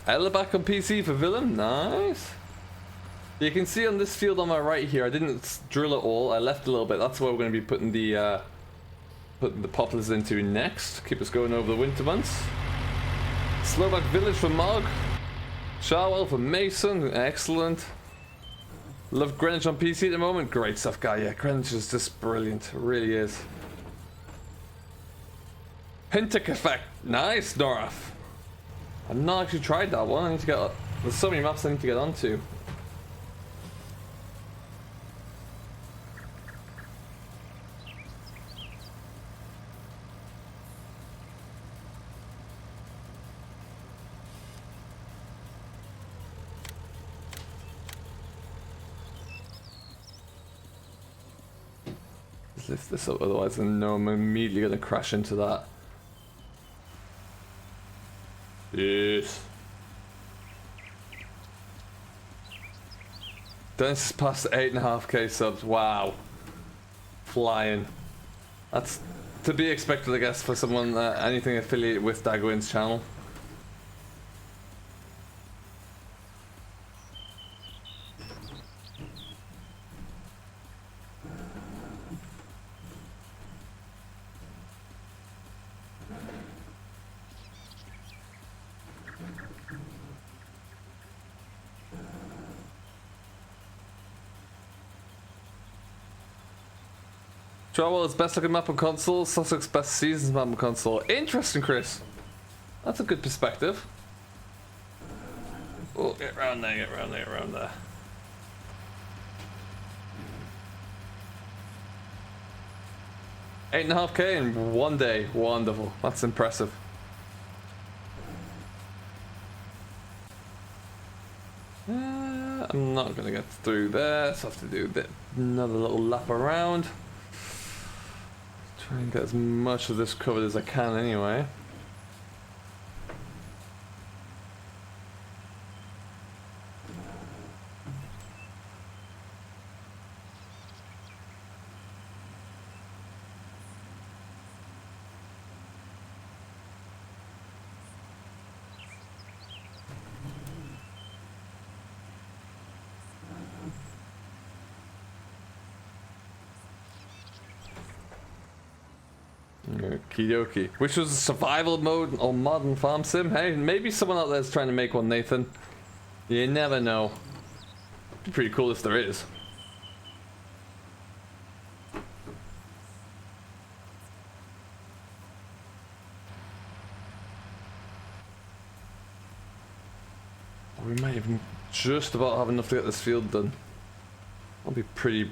Ella back on PC for Willem, nice. You can see on this field on my right here, I didn't drill it all, I left a little bit. That's where we're going to be putting the poplars into next. Keep us going over the winter months. Slovak Village for Mog. Sharwell for Mason, excellent. Love Greenwich on PC at the moment, great stuff guy, yeah, Greenwich is just brilliant, it really is. Hintic Effect, nice Norath. I've not actually tried that one, I need to get, there's so many maps I need to get onto. Lift this up, otherwise I know I'm immediately going to crash into that. Yes. Dennis is past 8.5k subs. Wow. Flying. That's to be expected, I guess, for someone anything affiliated with Dagwin's channel. Drawwell's best looking map on console, Sussex best seasons map on console. Interesting, Chris. That's a good perspective. Oh, get around there, get around there, get around there. $8.5k in one day. Wonderful. That's impressive. I'm not gonna get through there, so I have to do another little lap around. Try and get as much of this covered as I can anyway. Okie dokie. Which was a survival mode or modern farm sim? Hey, maybe someone out there is trying to make one, Nathan. You never know. It'd be pretty cool if there is. We might even just about have enough to get this field done. That'll be pretty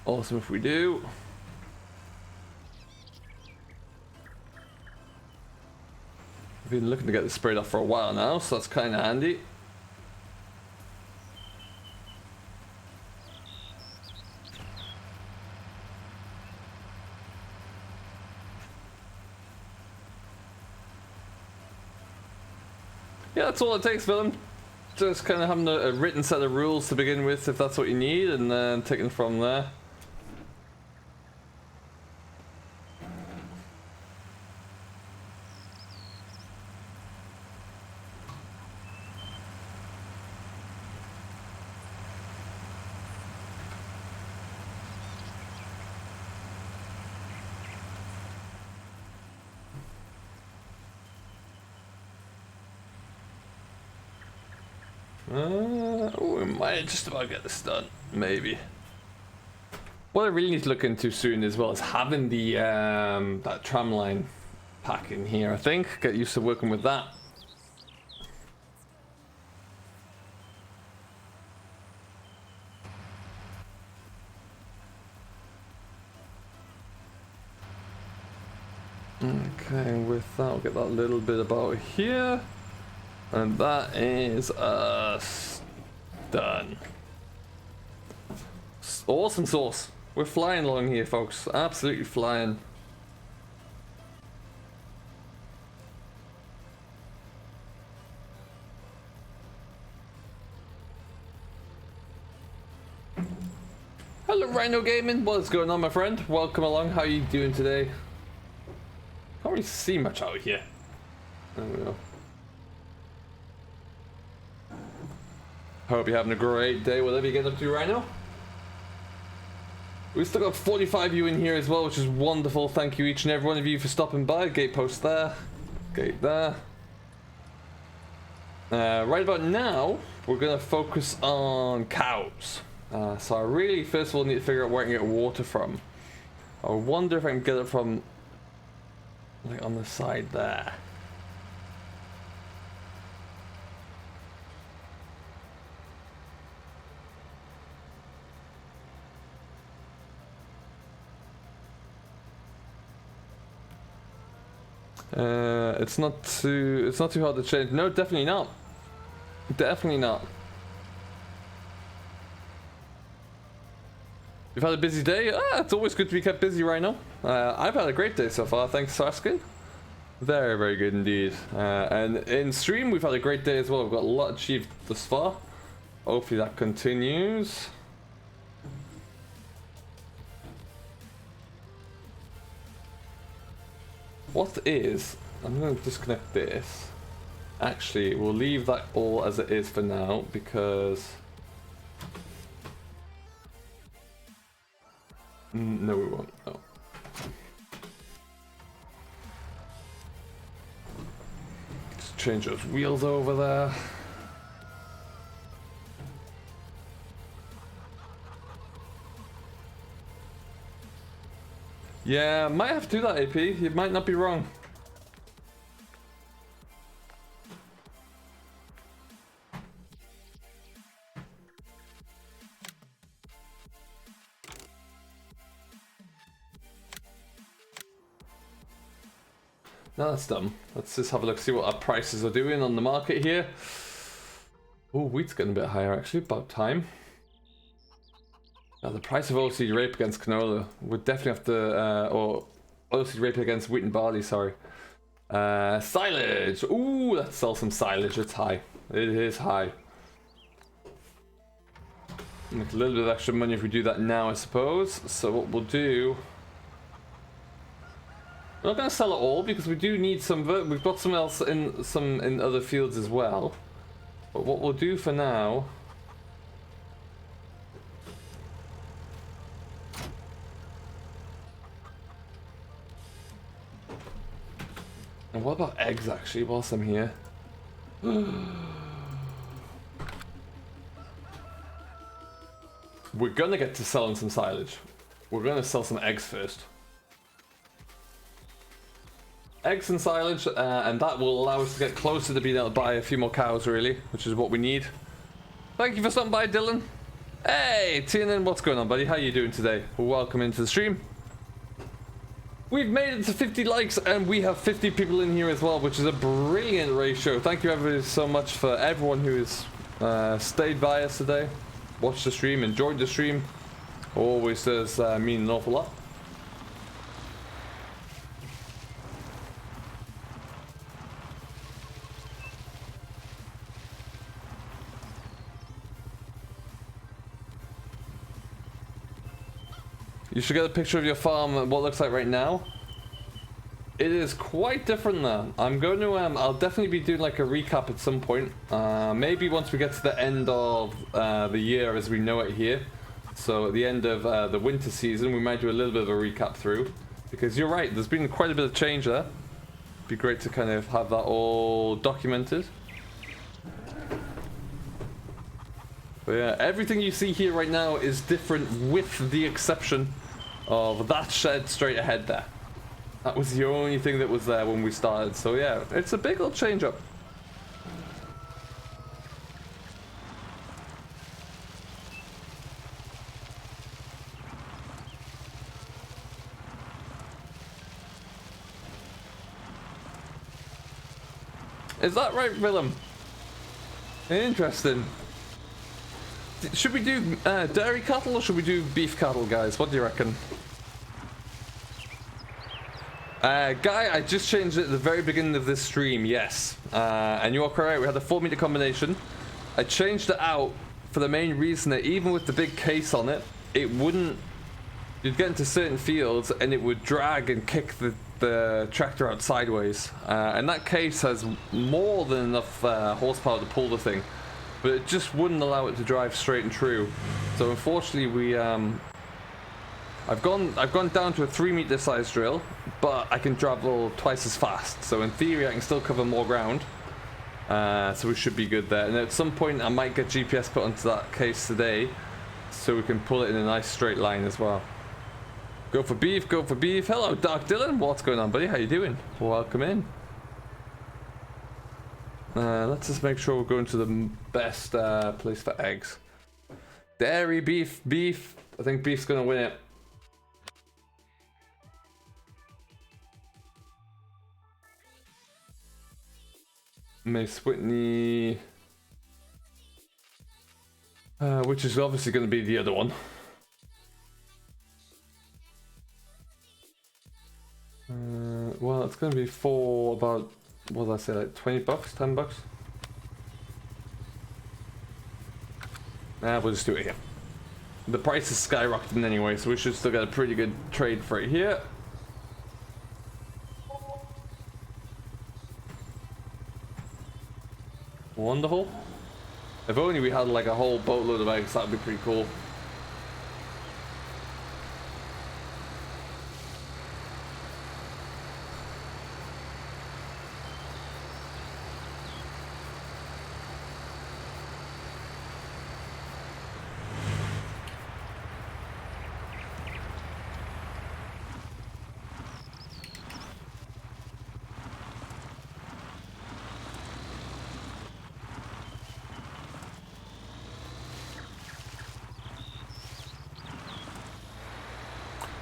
awesome if we do. I've been looking to get this sprayed off for a while now, so that's kind of handy. Yeah, that's all it takes, Willem. Just kind of having a written set of rules to begin with, if that's what you need, and then taking from there. We might just about get this done, maybe. What I really need to look into soon as well is having the that tramline pack in here, I think. Get used to working with that. Okay, with that, I'll get that little bit about here. And that is us done. Awesome sauce. We're flying along here, folks. Absolutely flying. Hello, Rhino Gaming. What's going on, my friend? Welcome along. How are you doing today? Can't really see much out here. There we go. Hope you're having a great day, whatever you get up to right now. We've still got 45 of you in here as well, which is wonderful. Thank you each and every one of you for stopping by. Gate post there, gate there. Right about now, we're going to focus on cows. So I really, first of all, need to figure out where I can get water from. I wonder if I can get it from, like, on the side there. It's not too hard to change. No, definitely not. Definitely not. You've had a busy day? It's always good to be kept busy right now. I've had a great day so far, thanks for asking. Very, very good indeed. And in stream, we've had a great day as well. We've got a lot achieved thus far. Hopefully that continues. What is... I'm going to disconnect this. Actually, we'll leave that all as it is for now, because... No, we won't. No. Just change those wheels over there. Yeah, might have to do that, AP. You might not be wrong. No, that's dumb. Let's just have a look, see what our prices are doing on the market here. Oh, wheat's getting a bit higher actually, about time. Now the price of oilseed rape against canola would definitely have to, or oilseed rape against wheat and barley, sorry. Silage! Ooh, let's sell some silage, it's high. It is high. Make a little bit of extra money if we do that now, I suppose. So what we'll do... We're not going to sell it all because we do need some. We've got some else in other fields as well. But what we'll do for now. And what about eggs actually? Whilst I'm here. We're gonna get to selling some silage. We're gonna sell some eggs first. Eggs and silage, and that will allow us to get closer to being able to buy a few more cows, really, which is what we need. Thank you for stopping by, Dylan. Hey, TNN, what's going on, buddy? How you doing today? Well, welcome into the stream. We've made it to 50 likes, and we have 50 people in here as well, which is a brilliant ratio. Thank you everybody so much for everyone who has stayed by us today, watched the stream, enjoyed the stream. Always does mean an awful lot. You should get a picture of your farm and what it looks like right now. It is quite different now. I'm going to, I'll definitely be doing like a recap at some point. Maybe once we get to the end of the year as we know it here. So at the end of the winter season, we might do a little bit of a recap through. Because you're right, there's been quite a bit of change there. Be great to kind of have that all documented. But yeah, everything you see here right now is different with the exception of that shed straight ahead there. That was the only thing that was there when we started. So yeah, it's a big old change up. Is that right, Willem? Interesting. Should we do dairy cattle or should we do beef cattle, guys? What do you reckon? Guy, I just changed it at the very beginning of this stream, yes. And you are correct, we had a 4-meter combination. I changed it out for the main reason that even with the big case on it, it wouldn't... You'd get into certain fields and it would drag and kick the tractor out sideways. And that case has more than enough horsepower to pull the thing. but it just wouldn't allow it to drive straight and true. So unfortunately, we I've gone down to a 3-meter size drill, but I can travel twice as fast. So in theory, I can still cover more ground. So we should be good there. And at some point, I might get GPS put onto that case today, so we can pull it in a nice straight line as well. Go for beef, go for beef. Hello, Dark Dylan. What's going on, buddy? How you doing? Welcome in. Let's just make sure we're going to the best place for eggs. Dairy, beef, beef. I think beef's gonna win it. Miss Whitney, which is obviously going to be the other one. Well, it's going to be for about, what did I say, like 20 bucks, 10 bucks? We'll just do it here. The price is skyrocketing anyway, so we should still get a pretty good trade for it here. Wonderful. If only we had like a whole boatload of eggs, that'd be pretty cool.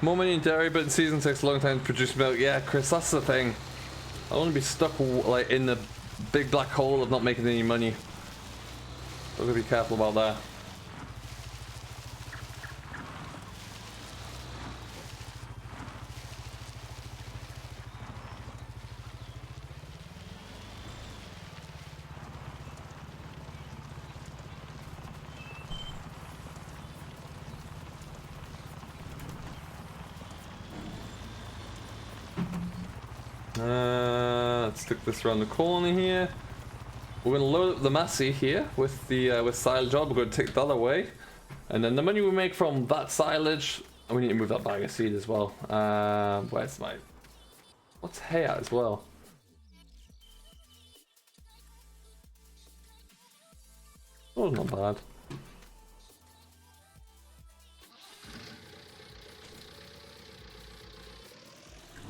More money in dairy, but in season takes a long time to produce milk. Yeah, Chris, that's the thing. I don't want to be stuck like in the big black hole of not making any money. I've got to be careful about that. Let's stick this around the corner here. We're going to load up the Massey here with the with silage job. We're going to take that away, and then the money we make from that silage, we need to move that bag of seed as well. Where's my? What's hay at as well? Oh, not bad.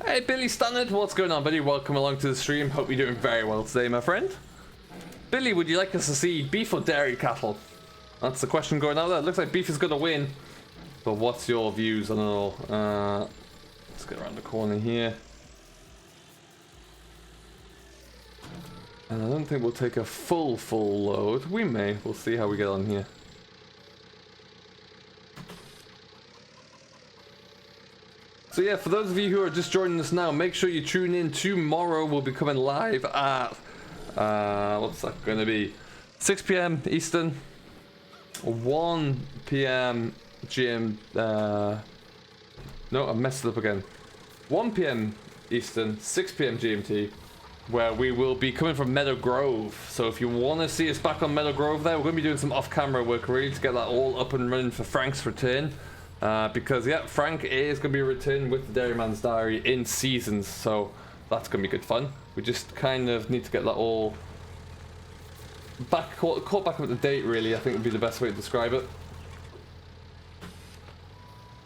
Hey Billy Stannard, what's going on, buddy? Welcome along to the stream. Hope you're doing very well today, my friend. Billy, would you like us to see beef or dairy cattle? That's the question going out there. It looks like beef is going to win. But what's your views on it all? Let's get around the corner here. And I don't think we'll take a full load. We may. We'll see how we get on here. So yeah, for those of you who are just joining us now, make sure you tune in tomorrow. We'll be coming live at, what's that going to be? 6 p.m. Eastern, 1 p.m. GM, no, I messed it up again. 1 p.m. Eastern, 6 p.m. GMT, where we will be coming from Meadow Grove. So if you want to see us back on Meadow Grove there, we're going to be doing some off-camera work really to get that all up and running for Frank's return. Because yeah, Frank is going to be returning with the Dairyman's Diary in seasons, so that's going to be good fun. We just kind of need to get that all back, caught back up to date really, I think would be the best way to describe it.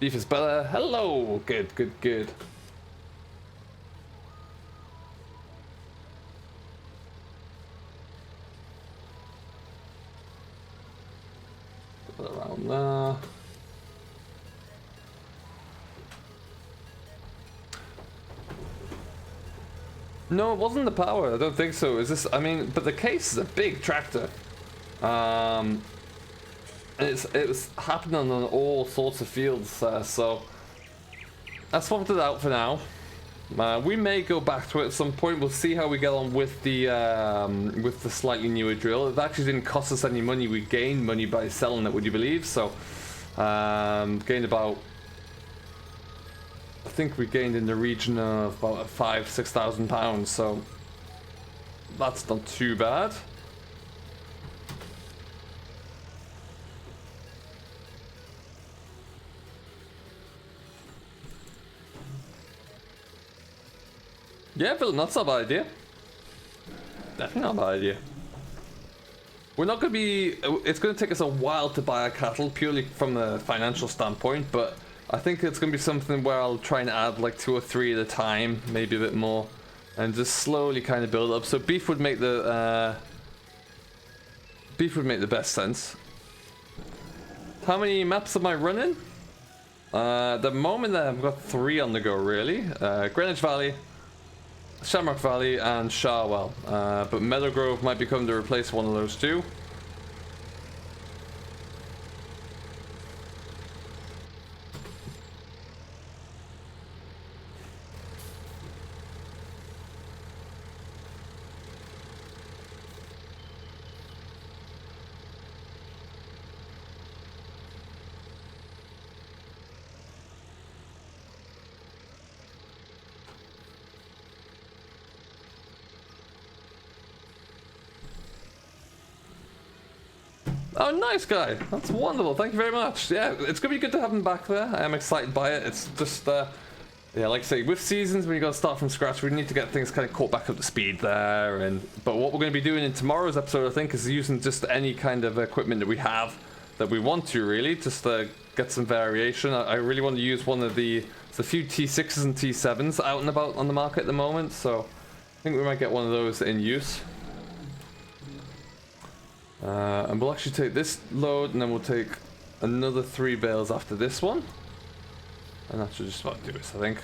Beef is better. Hello! Good, good, good. Put that around there. No, it wasn't the power. I don't think so. Is this? I mean, but the case is a big tractor. And it was happening on all sorts of fields. So I swapped it out for now. We may go back to it at some point. We'll see how we get on with the slightly newer drill. It actually didn't cost us any money. We gained money by selling it. Would you believe? So gained about. I think we gained in the region of about £5,000–6,000 pounds, so that's not too bad. Yeah, Philip, that's not a bad idea. Definitely not a bad idea. We're not going to be... It's going to take us a while to buy our cattle, purely from a financial standpoint, but I think it's going to be something where I'll try and add like 2 or 3 at a time, maybe a bit more, and just slowly kind of build up. So beef would make the... beef would make the best sense. How many maps am I running? At the moment I've got 3 on the go, really. Greenwich Valley, Shamrock Valley, and Sharwell. But Meadowgrove might be coming to replace one of those 2. Oh, nice guy. That's wonderful. Thank you very much. Yeah, it's going to be good to have him back there. I am excited by it. It's just, yeah, like I say, with seasons, when you got to start from scratch, we need to get things kind of caught back up to speed there. But what we're going to be doing in tomorrow's episode, I think, is using just any kind of equipment that we have that we want to, really, just to get some variation. I really want to use one of there's a few T6s and T7s out and about on the market at the moment, so I think we might get one of those in use. And we'll actually take this load, and then we'll take another 3 bales after this one. And that should just about do it, I think.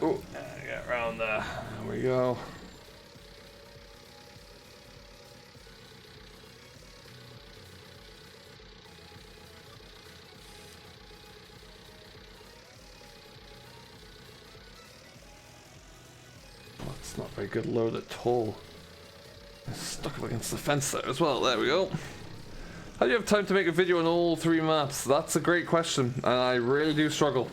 Oh, get around there. There we go. Oh, that's not a very good load at all. It's stuck up against the fence there as well. There we go. How do you have time to make a video on all 3 maps? That's a great question, and I really do struggle.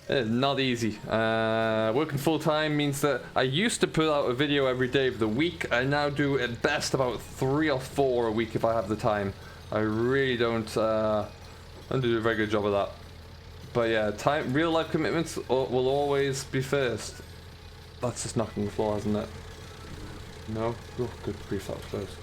It's not easy. Working full-time means that I used to put out a video every day of the week. I now do at best about 3 or 4 a week if I have the time. I really don't do a very good job of that. But yeah, real life commitments will always be first. That's just knocking the floor, hasn't it? No? Oh, good grief, that was close.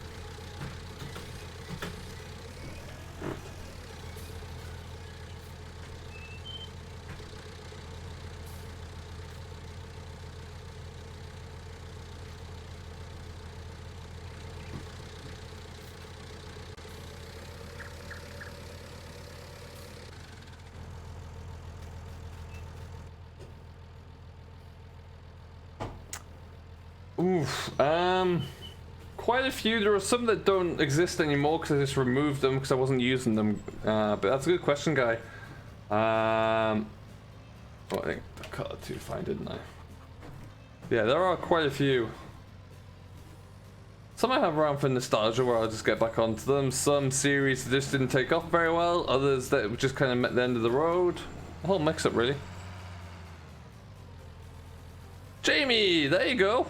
Oof, quite a few. There are some that don't exist anymore because I just removed them because I wasn't using them. But that's a good question, guy. Oh, I think I cut it too fine, didn't I? Yeah, there are quite a few. Some I have around for nostalgia where I'll just get back onto them. Some series that just didn't take off very well. Others that just kind of met the end of the road. A whole mix-up, really. Jamie, there you go.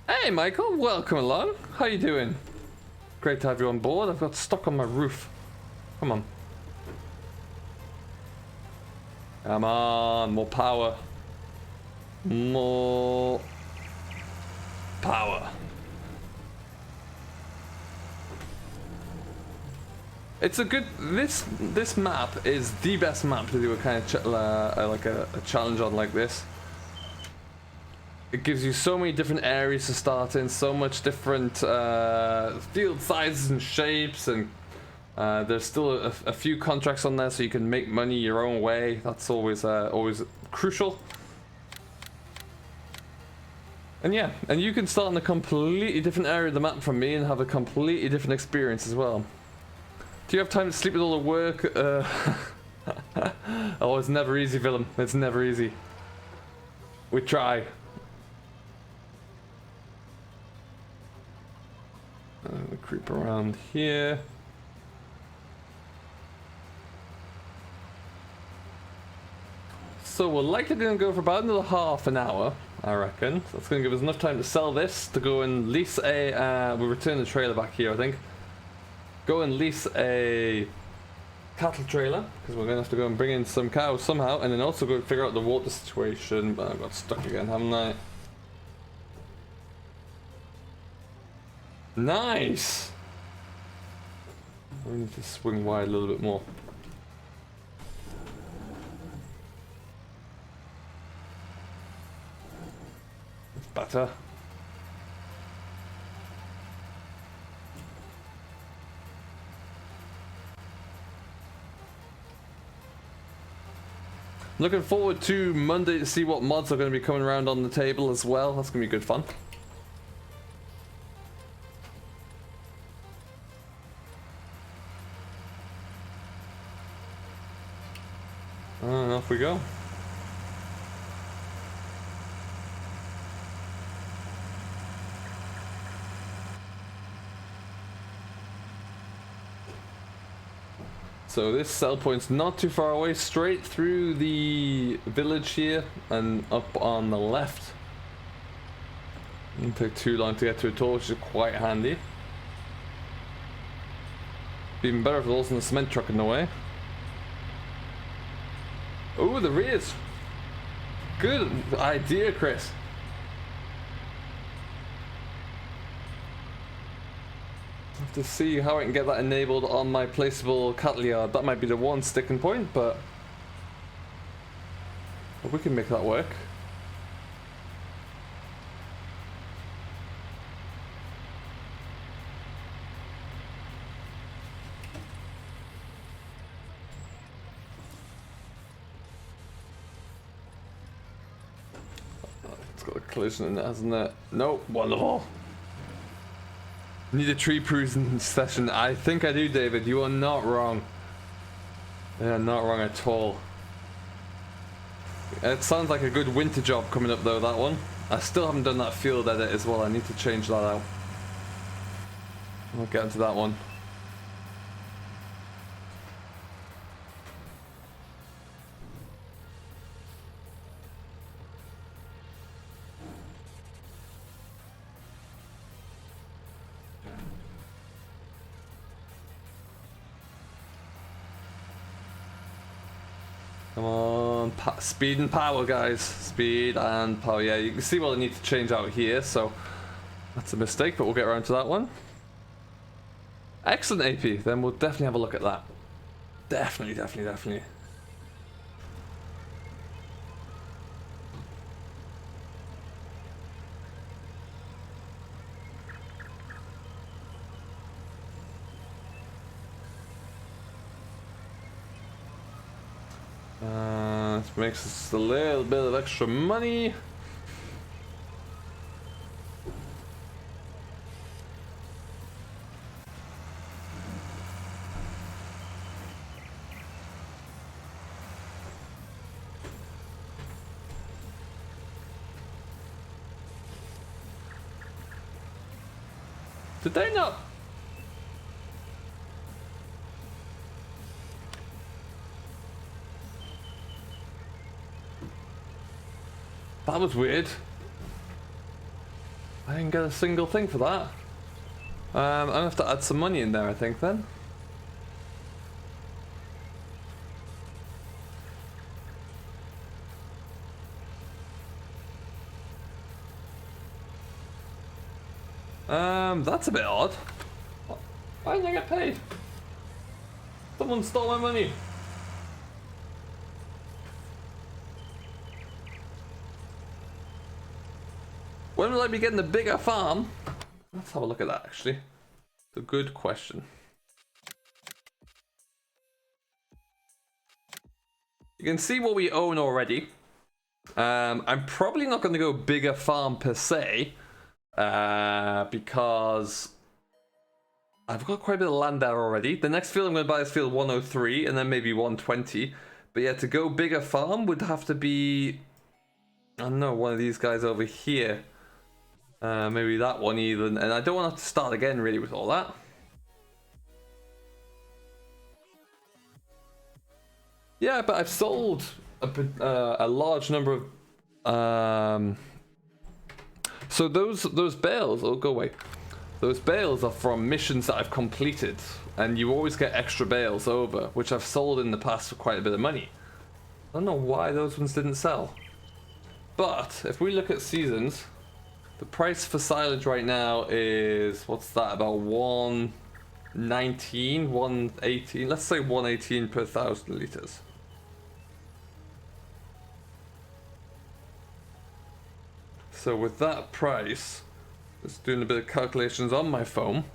Hey Michael, welcome along. How you doing? Great to have you on board. I've got stuck on my roof. Come on. Come on, more power. More power. It's a good. This map is the best map to do a kind of like a challenge on like this. It gives you so many different areas to start in, so much different field sizes and shapes, and there's still a few contracts on there, so you can make money your own way. That's always crucial. And yeah, and you can start in a completely different area of the map from me and have a completely different experience as well. Do you have time to sleep with all the work? Oh, it's never easy, Willem. It's never easy. We try. The creep around here. So we're likely going to go for about another half an hour, I reckon. So that's going to give us enough time to sell this, to go and lease a... we'll return the trailer back here, I think. Go and lease a cattle trailer, because we're going to have to go and bring in some cows somehow, and then also go and figure out the water situation. But I got stuck again, haven't I? Nice! We need to swing wide a little bit more. It's better. Looking forward to Monday to see what mods are going to be coming around on the table as well. That's going to be good fun. And off we go. So this sell point's not too far away, straight through the village here and up on the left. Didn't take too long to get to it all, which is quite handy. Even better if there wasn't a cement truck in the way. Oh, the rears. Good idea, Chris. Have to see how I can get that enabled on my placeable cattle yard. That might be the one sticking point, but we can make that work. It's got a collision in it, hasn't it? Nope, wonderful. Need a tree pruning session. I think I do, David. You are not wrong. Yeah, not wrong at all. It sounds like a good winter job coming up though, that one. I still haven't done that field edit as well. I need to change that out. We'll get into that one. Come on, speed and power, guys. Speed and power. Yeah, you can see what I need to change out here, so that's a mistake, but we'll get around to that one. Excellent AP. Then we'll definitely have a look at that. Definitely, definitely, definitely. This makes us a little bit of extra money. Did they not? That was weird. I didn't get a single thing for that. I'm gonna have to add some money in there, I think, then. That's a bit odd. Why didn't I get paid? Someone stole my money. When will I be getting the bigger farm? Let's have a look at that, actually. It's a good question. You can see what we own already. I'm probably not going to go bigger farm per se. Because I've got quite a bit of land there already. The next field I'm going to buy is field 103 and then maybe 120. But yeah, to go bigger farm would have to be, I don't know, one of these guys over here. Maybe that one even. And I don't want to have to start again really with all that. Yeah, but I've sold a large number of so those bales, oh, go away. Those bales are from missions that I've completed, and you always get extra bales over, which I've sold in the past for quite a bit of money. I don't know why those ones didn't sell. But if we look at seasons, the price for silage right now is, what's that, about 119, 118, let's say 118 per 1,000 liters. So with that price, just doing a bit of calculations on my phone.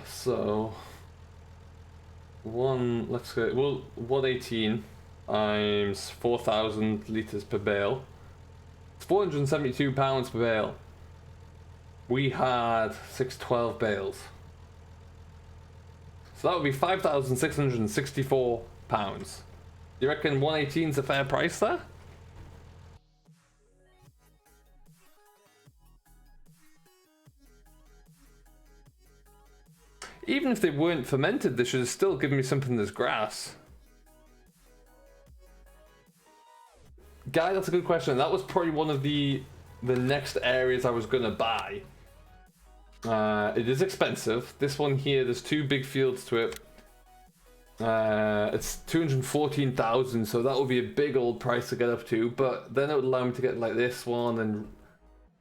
So let's go, well, 118 times 4,000 liters per bale. It's 472 pounds per bale. We had 612 bales. So that would be 5,664 pounds. Do you reckon 118 is a fair price there? Even if they weren't fermented, they should have still given me something that's grass. Guy, that's a good question. That was probably one of the next areas I was gonna buy. It is expensive. This one here, there's two big fields to it. It's 214,000, so that would be a big old price to get up to. But then it would allow me to get like this one and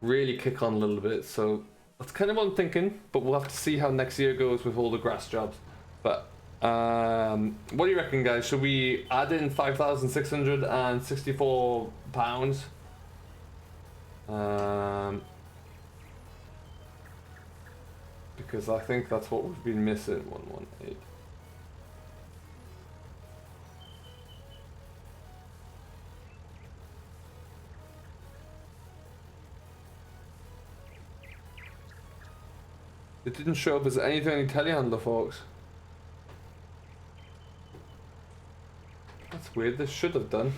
really kick on a little bit. So that's kind of what I'm thinking, but we'll have to see how next year goes with all the grass jobs. But what do you reckon, guys? Should we add in 5,664 pounds? Because I think that's what we've been missing. 118. It didn't show up as anything in telehandler, folks. That's weird. This should have done.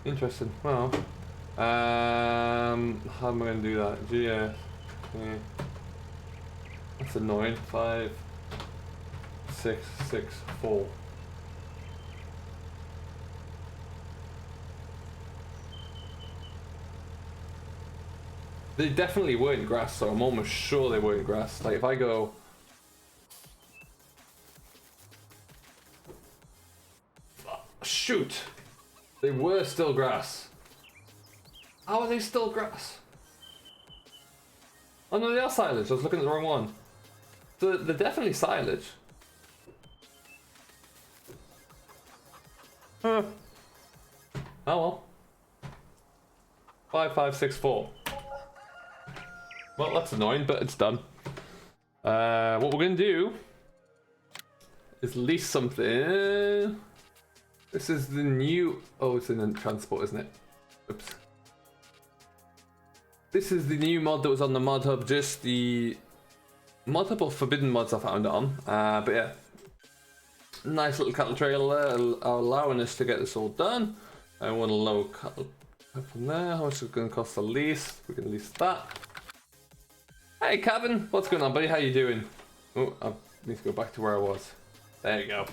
Interesting. Well, how am I going to do that? Yeah. That's annoying. 5, 6, 6, 4. They definitely weren't grass, so I'm almost sure they weren't grass. Like if I go... Shoot! They were still grass. How are they still grass? Oh no, they are silage. I was looking at the wrong one. So they're definitely silage. Huh. Oh well. 5, 5, 6, 4. Well, that's annoying, but it's done. What we're going to do is lease something. This is the new... Oh, it's in the transport, isn't it? Oops. This is the new mod that was on the mod hub, just the mod hub or forbidden mods I found it on. But yeah, nice little cattle trailer allowing us to get this all done. I want a low cattle from there. How much is it going to cost to lease? We can lease that. Hey Kevin, what's going on, buddy? How you doing? Oh, I need to go back to where I was. There you go.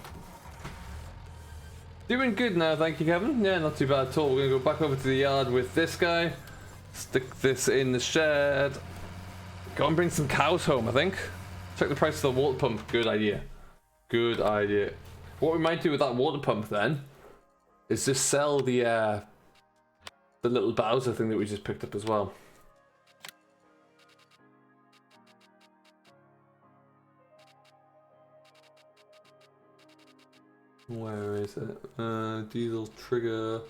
Doing good now, thank you, Kevin. Yeah, not too bad at all. We're gonna go back over to the yard with this guy. Stick this in the shed. Go and bring some cows home, I think. Check the price of the water pump. Good idea. Good idea. What we might do with that water pump then is just sell the little Bowser thing that we just picked up as well. Where is it? Diesel trigger.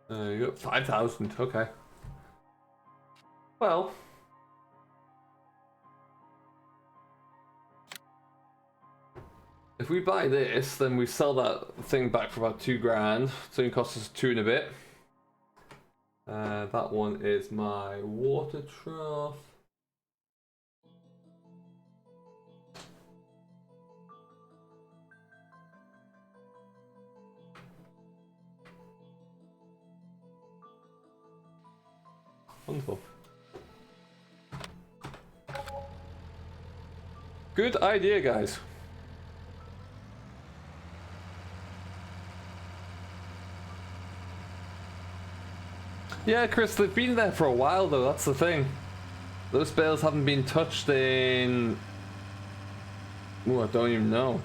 You got 5,000. Okay. Well. If we buy this, then we sell that thing back for about 2 grand. So it costs us 2 and a bit. That one is my water trough. Wonderful. Good idea, guys. Yeah, Chris, they've been there for a while though, that's the thing. Those bales haven't been touched in... Ooh, I don't even know.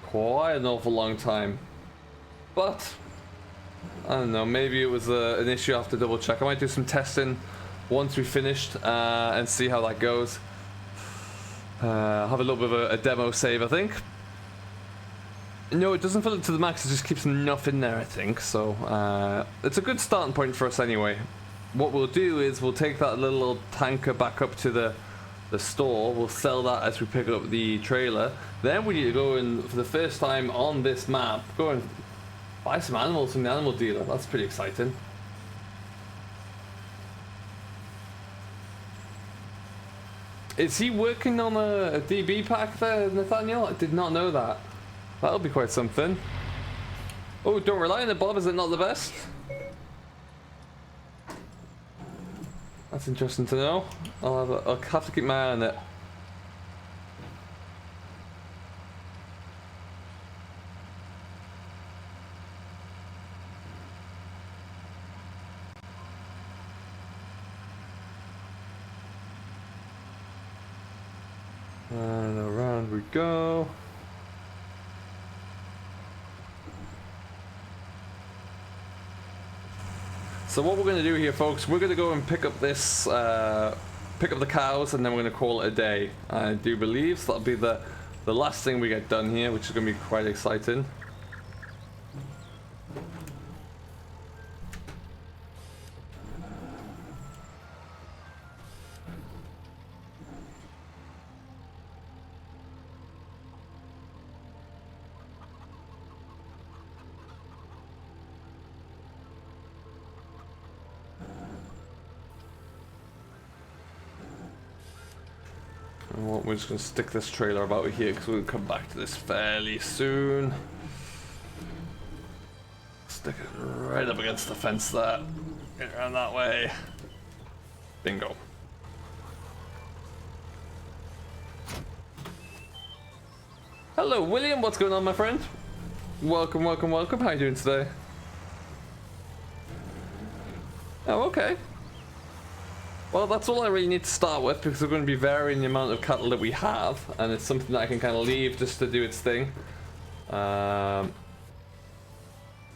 Quite an awful long time. But, I don't know, maybe it was an issue I have to double check. I might do some testing once we've finished and see how that goes. Have a little bit of a demo save, I think. No, it doesn't fill it to the max, it just keeps enough in there, I think. So, it's a good starting point for us anyway. What we'll do is we'll take that little tanker back up to the store. We'll sell that as we pick up the trailer. Then we need to go and, for the first time on this map, go and buy some animals from the animal dealer. That's pretty exciting. Is he working on a DB pack there, Nathaniel? I did not know that. That'll be quite something. Oh, don't rely on it, Bob. Is it not the best? That's interesting to know. I'll have to keep my eye on it. And around we go. So what we're going to do here, folks, we're going to go and pick up this, pick up the cows, and then we're going to call it a day. I do believe so that'll be the last thing we get done here, which is going to be quite exciting. We're just going to stick this trailer about here because we'll come back to this fairly soon. Stick it right up against the fence there. Get around that way. Bingo. Hello, William. What's going on, my friend? Welcome, welcome, welcome. How are you doing today? Oh, okay. Well, that's all I really need to start with because we're going to be varying the amount of cattle that we have, and it's something that I can kind of leave just to do its thing.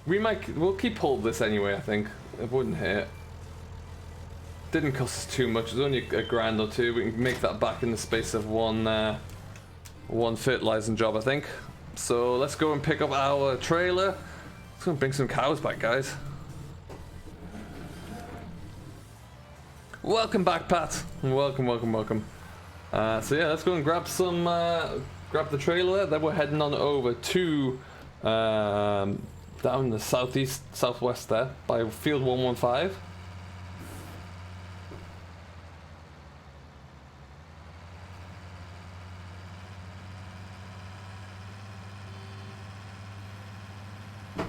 We'll keep hold of this anyway, I think. It wouldn't hurt. Didn't cost us too much, it was only a grand or two. We can make that back in the space of one fertilizing job, I think. So let's go and pick up our trailer. Let's go and bring some cows back, guys. Welcome back, Pat. Welcome, welcome, welcome. So yeah, let's go and grab some, grab the trailer. Then we're heading on over to down the southwest there by field 115.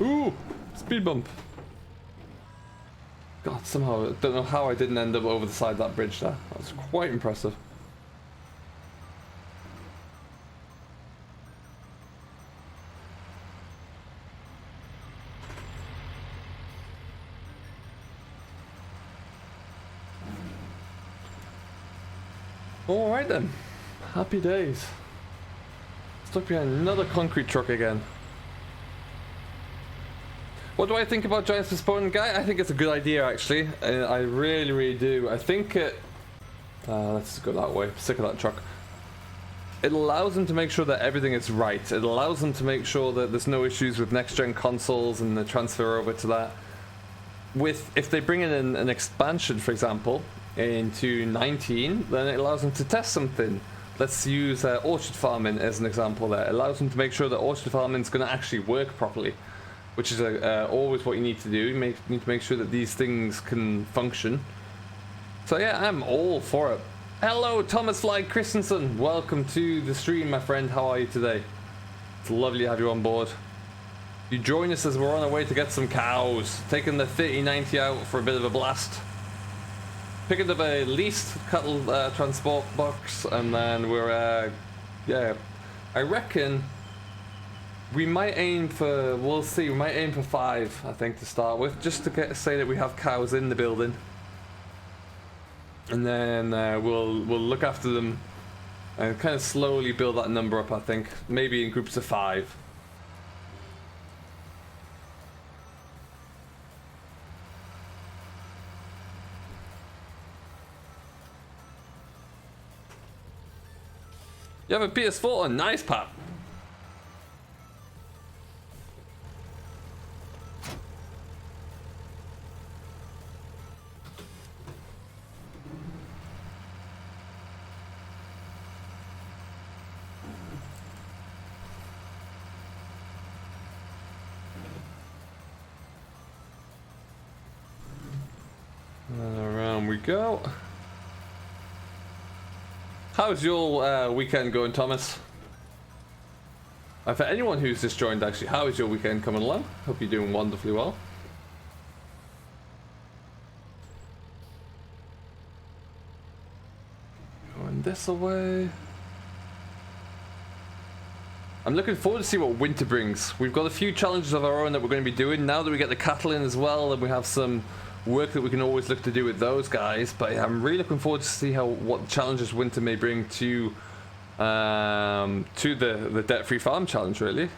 Ooh, speed bump. God, somehow, I don't know how I didn't end up over the side of that bridge there. That's quite impressive. Alright then. Happy days. Stuck behind another concrete truck again. What do I think about Giants Postponement Guy? I think it's a good idea, actually. I really, really do. I think it... let's go that way. Sick of that truck. It allows them to make sure that everything is right. It allows them to make sure that there's no issues with next-gen consoles and the transfer over to that. If they bring in an expansion, for example, into 19, then it allows them to test something. Let's use orchard farming as an example there. It allows them to make sure that orchard farming is going to actually work properly. Which is always what you need to do. You need to make sure that these things can function. So yeah, I'm all for it. Hello, Thomas Fly Christensen. Welcome to the stream, my friend. How are you today? It's lovely to have you on board. You join us as we're on our way to get some cows. Taking the 3090 out for a bit of a blast. picking up a leased cattle transport box, and then we're yeah, I reckon we might aim for, we'll see, we might aim for 5, I think, to start with, just to say that we have cows in the building, and then we'll look after them and kind of slowly build that number up. I think maybe in groups of 5. You have a PS4? Nice, Pat. And around we go. How's your weekend going, Thomas? For anyone who's just joined, actually, how is your weekend coming along? Hope you're doing wonderfully well. Going this away. I'm looking forward to see what winter brings. We've got a few challenges of our own that we're going to be doing. Now that we get the cattle in as well, and we have some work that we can always look to do with those guys. But yeah, I'm really looking forward to see what challenges winter may bring to the debt-free farm challenge. Really,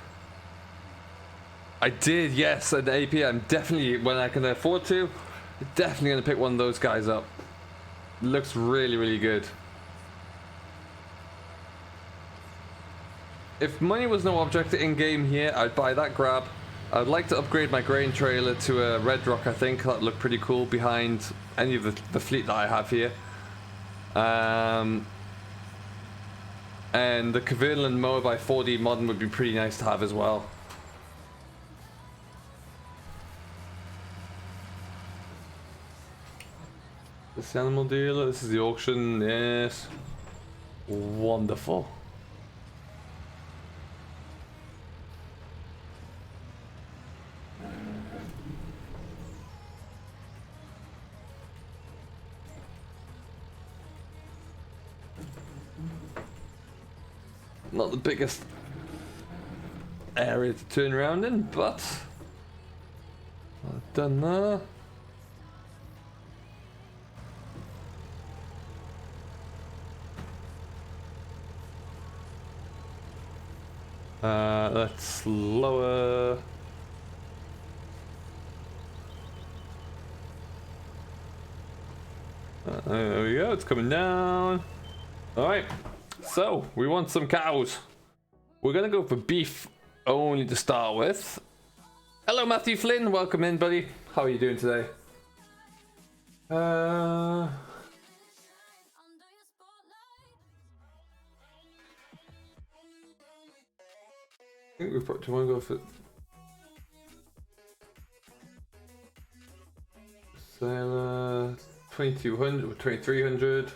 I did, yes, at 8 p.m. Definitely, when I can afford to, definitely gonna pick one of those guys up. Looks really, really good. If money was no object in game here, I'd buy that grab. I'd like to upgrade my grain trailer to a Red Rock. I think that'd look pretty cool behind any of the fleet that I have here. And the Kverneland mower by 4D Modern would be pretty nice to have as well. This animal dealer, this is the auction, yes. Wonderful. Not the biggest area to turn around in, but I've done that. Let's lower. There we go, it's coming down. Alright. So, we want some cows. We're gonna go for beef only to start with. Hello, Matthew Flynn. Welcome in, buddy. How are you doing today? I think we've got, do you want to go for Sailor 2200 or 2300?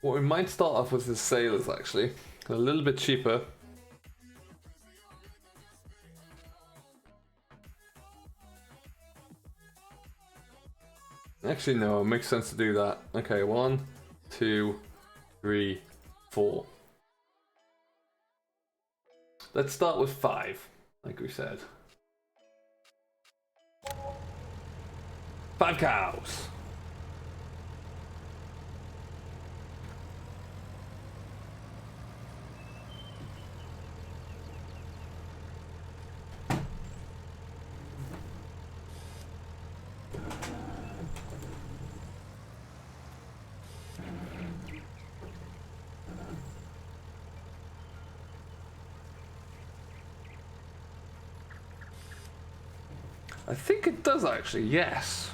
What we might start off with is sailors, actually. A little bit cheaper. Actually, no, it makes sense to do that. Okay, 1, 2, 3, 4. Let's start with 5, like we said. 5 cows. I think it does actually, yes.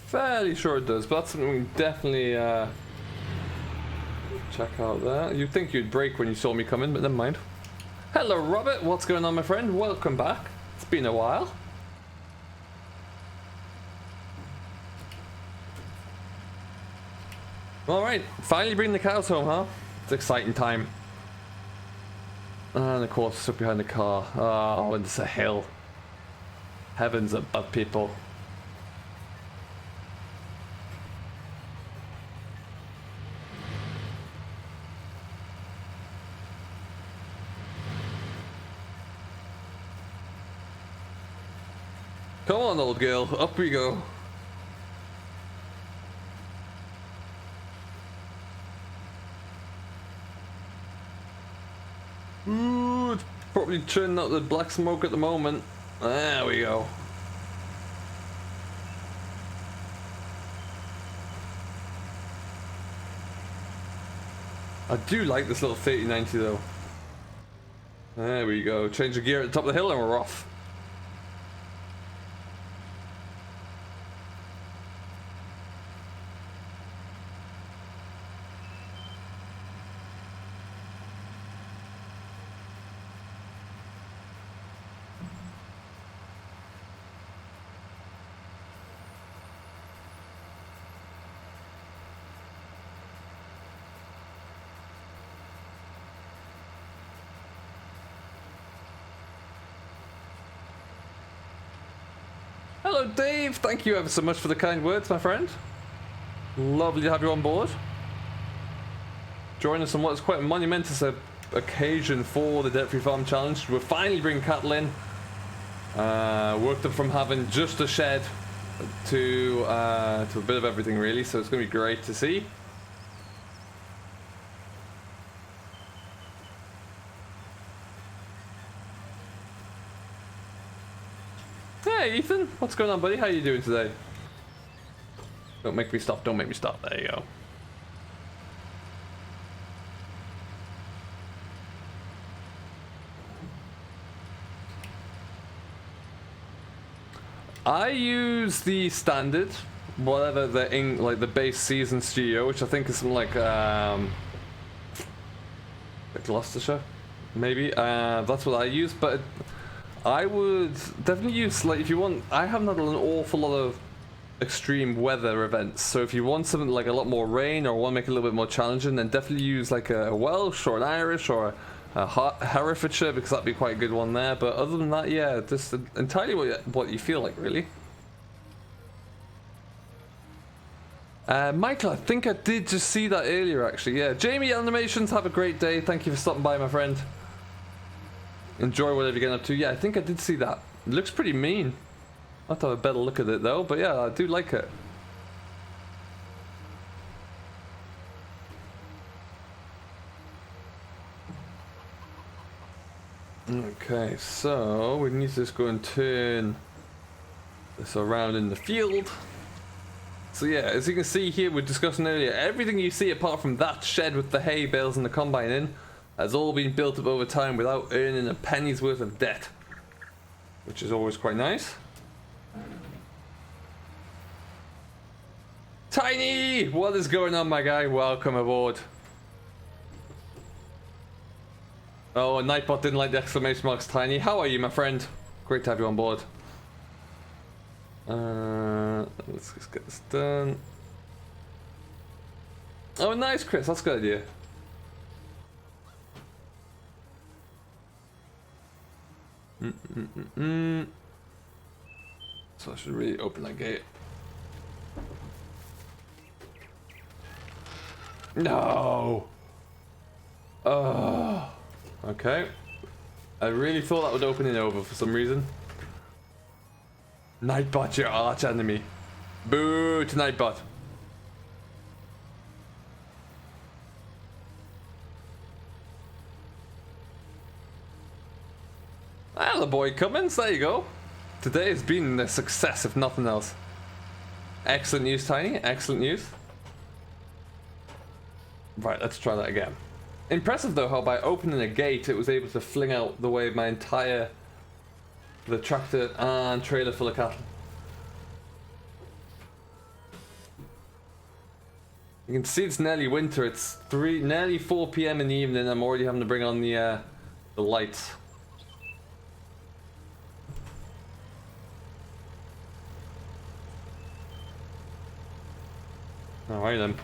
Fairly sure it does, but that's something we can definitely check out there. You'd think you'd break when you saw me come in, but never mind. Hello, Robert. What's going on, my friend? Welcome back. It's been a while. Alright, finally bring the cows home, huh? It's exciting time. And of course, stuck behind the car. Oh, and it's a hill. Heavens above, people. Come on, old girl, up we go. Ooh, it's probably churning out the black smoke at the moment. There we go. I do like this little 3090 though. There we go. Change the gear at the top of the hill and we're off. Hello Dave, thank you ever so much for the kind words, my friend. Lovely to have you on board. Join us on what's quite a monumentous occasion for the Debt Free Farm Challenge. We're finally bringing cattle in. Worked up from having just a shed to a bit of everything really, so it's going to be great to see. Hey Ethan, what's going on buddy? How are you doing today? Don't make me stop, don't make me stop. There you go. I use the standard, whatever like the base season studio, which I think is something like Gloucestershire, maybe. That's what I use, but I would definitely use, like, if you want. I haven't had an awful lot of extreme weather events, so if you want something like a lot more rain or want to make it a little bit more challenging, then definitely use like a Welsh or an Irish or a Herefordshire, because that'd be quite a good one there. But other than that, yeah, just entirely what you feel like, really. Michael, I think I did just see that earlier, actually. Yeah, Jamie Animations, have a great day. Thank you for stopping by, my friend. Enjoy whatever you're getting up to. Yeah, I think I did see that. It looks pretty mean. I'll have to have a better look at it, though. But yeah, I do like it. Okay, so we need to just go and turn this around in the field. So yeah, as you can see here, we're discussing earlier, everything you see apart from that shed with the hay bales and the combine in has all been built up over time without earning a penny's worth of debt, which is always quite nice. Tiny, what is going on, my guy? Welcome aboard. Oh, Nightbot didn't like the exclamation marks, Tiny. How are you, my friend? Great to have you on board. Let's just get this done. Oh, nice, Chris. That's a good idea. So I should really open that gate. No. Oh. Okay. I really thought that would open it over for some reason. Nightbot, your arch enemy. Boo to Nightbot. Hello, boy Cummins. There you go. Today has been a success, if nothing else. Excellent news, Tiny. Excellent news. Right, let's try that again. Impressive, though, how by opening a gate, it was able to fling out the way my entire the tractor and trailer full of cattle. You can see it's nearly winter. It's nearly 4 p.m. in the evening. I'm already having to bring on the lights. Alright then.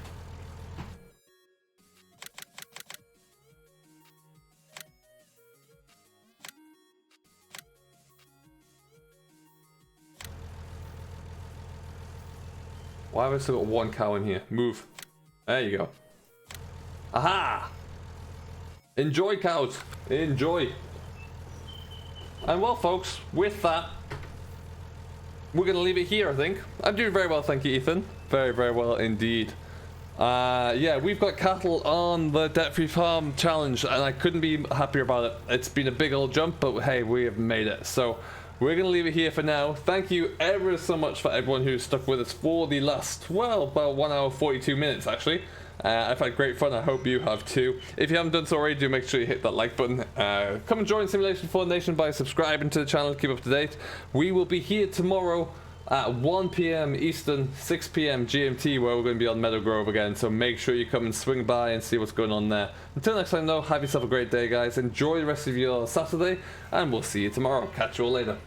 Why have I still got one cow in here? Move. There you go. Aha! Enjoy, cows. Enjoy. And well, folks, with that, we're going to leave it here, I think. I'm doing very well, thank you, Ethan. Very, very well indeed. Yeah, we've got cattle on the debt-free farm challenge, and I couldn't be happier about it. It's been a big old jump, but hey, we have made it. So we're going to leave it here for now. Thank you ever so much for everyone who stuck with us for the last, well, about 1 hour 42 minutes, actually. I've had great fun. I hope you have too. If you haven't done so already, do make sure you hit that like button. Come and join Simulation Fun Nation by subscribing to the channel. Keep up to date. We will be here tomorrow at 1 p.m. Eastern, 6 p.m. GMT, where we're going to be on Meadow Grove again. So make sure you come and swing by and see what's going on there. Until next time, though, have yourself a great day, guys. Enjoy the rest of your Saturday, and we'll see you tomorrow. Catch you all later.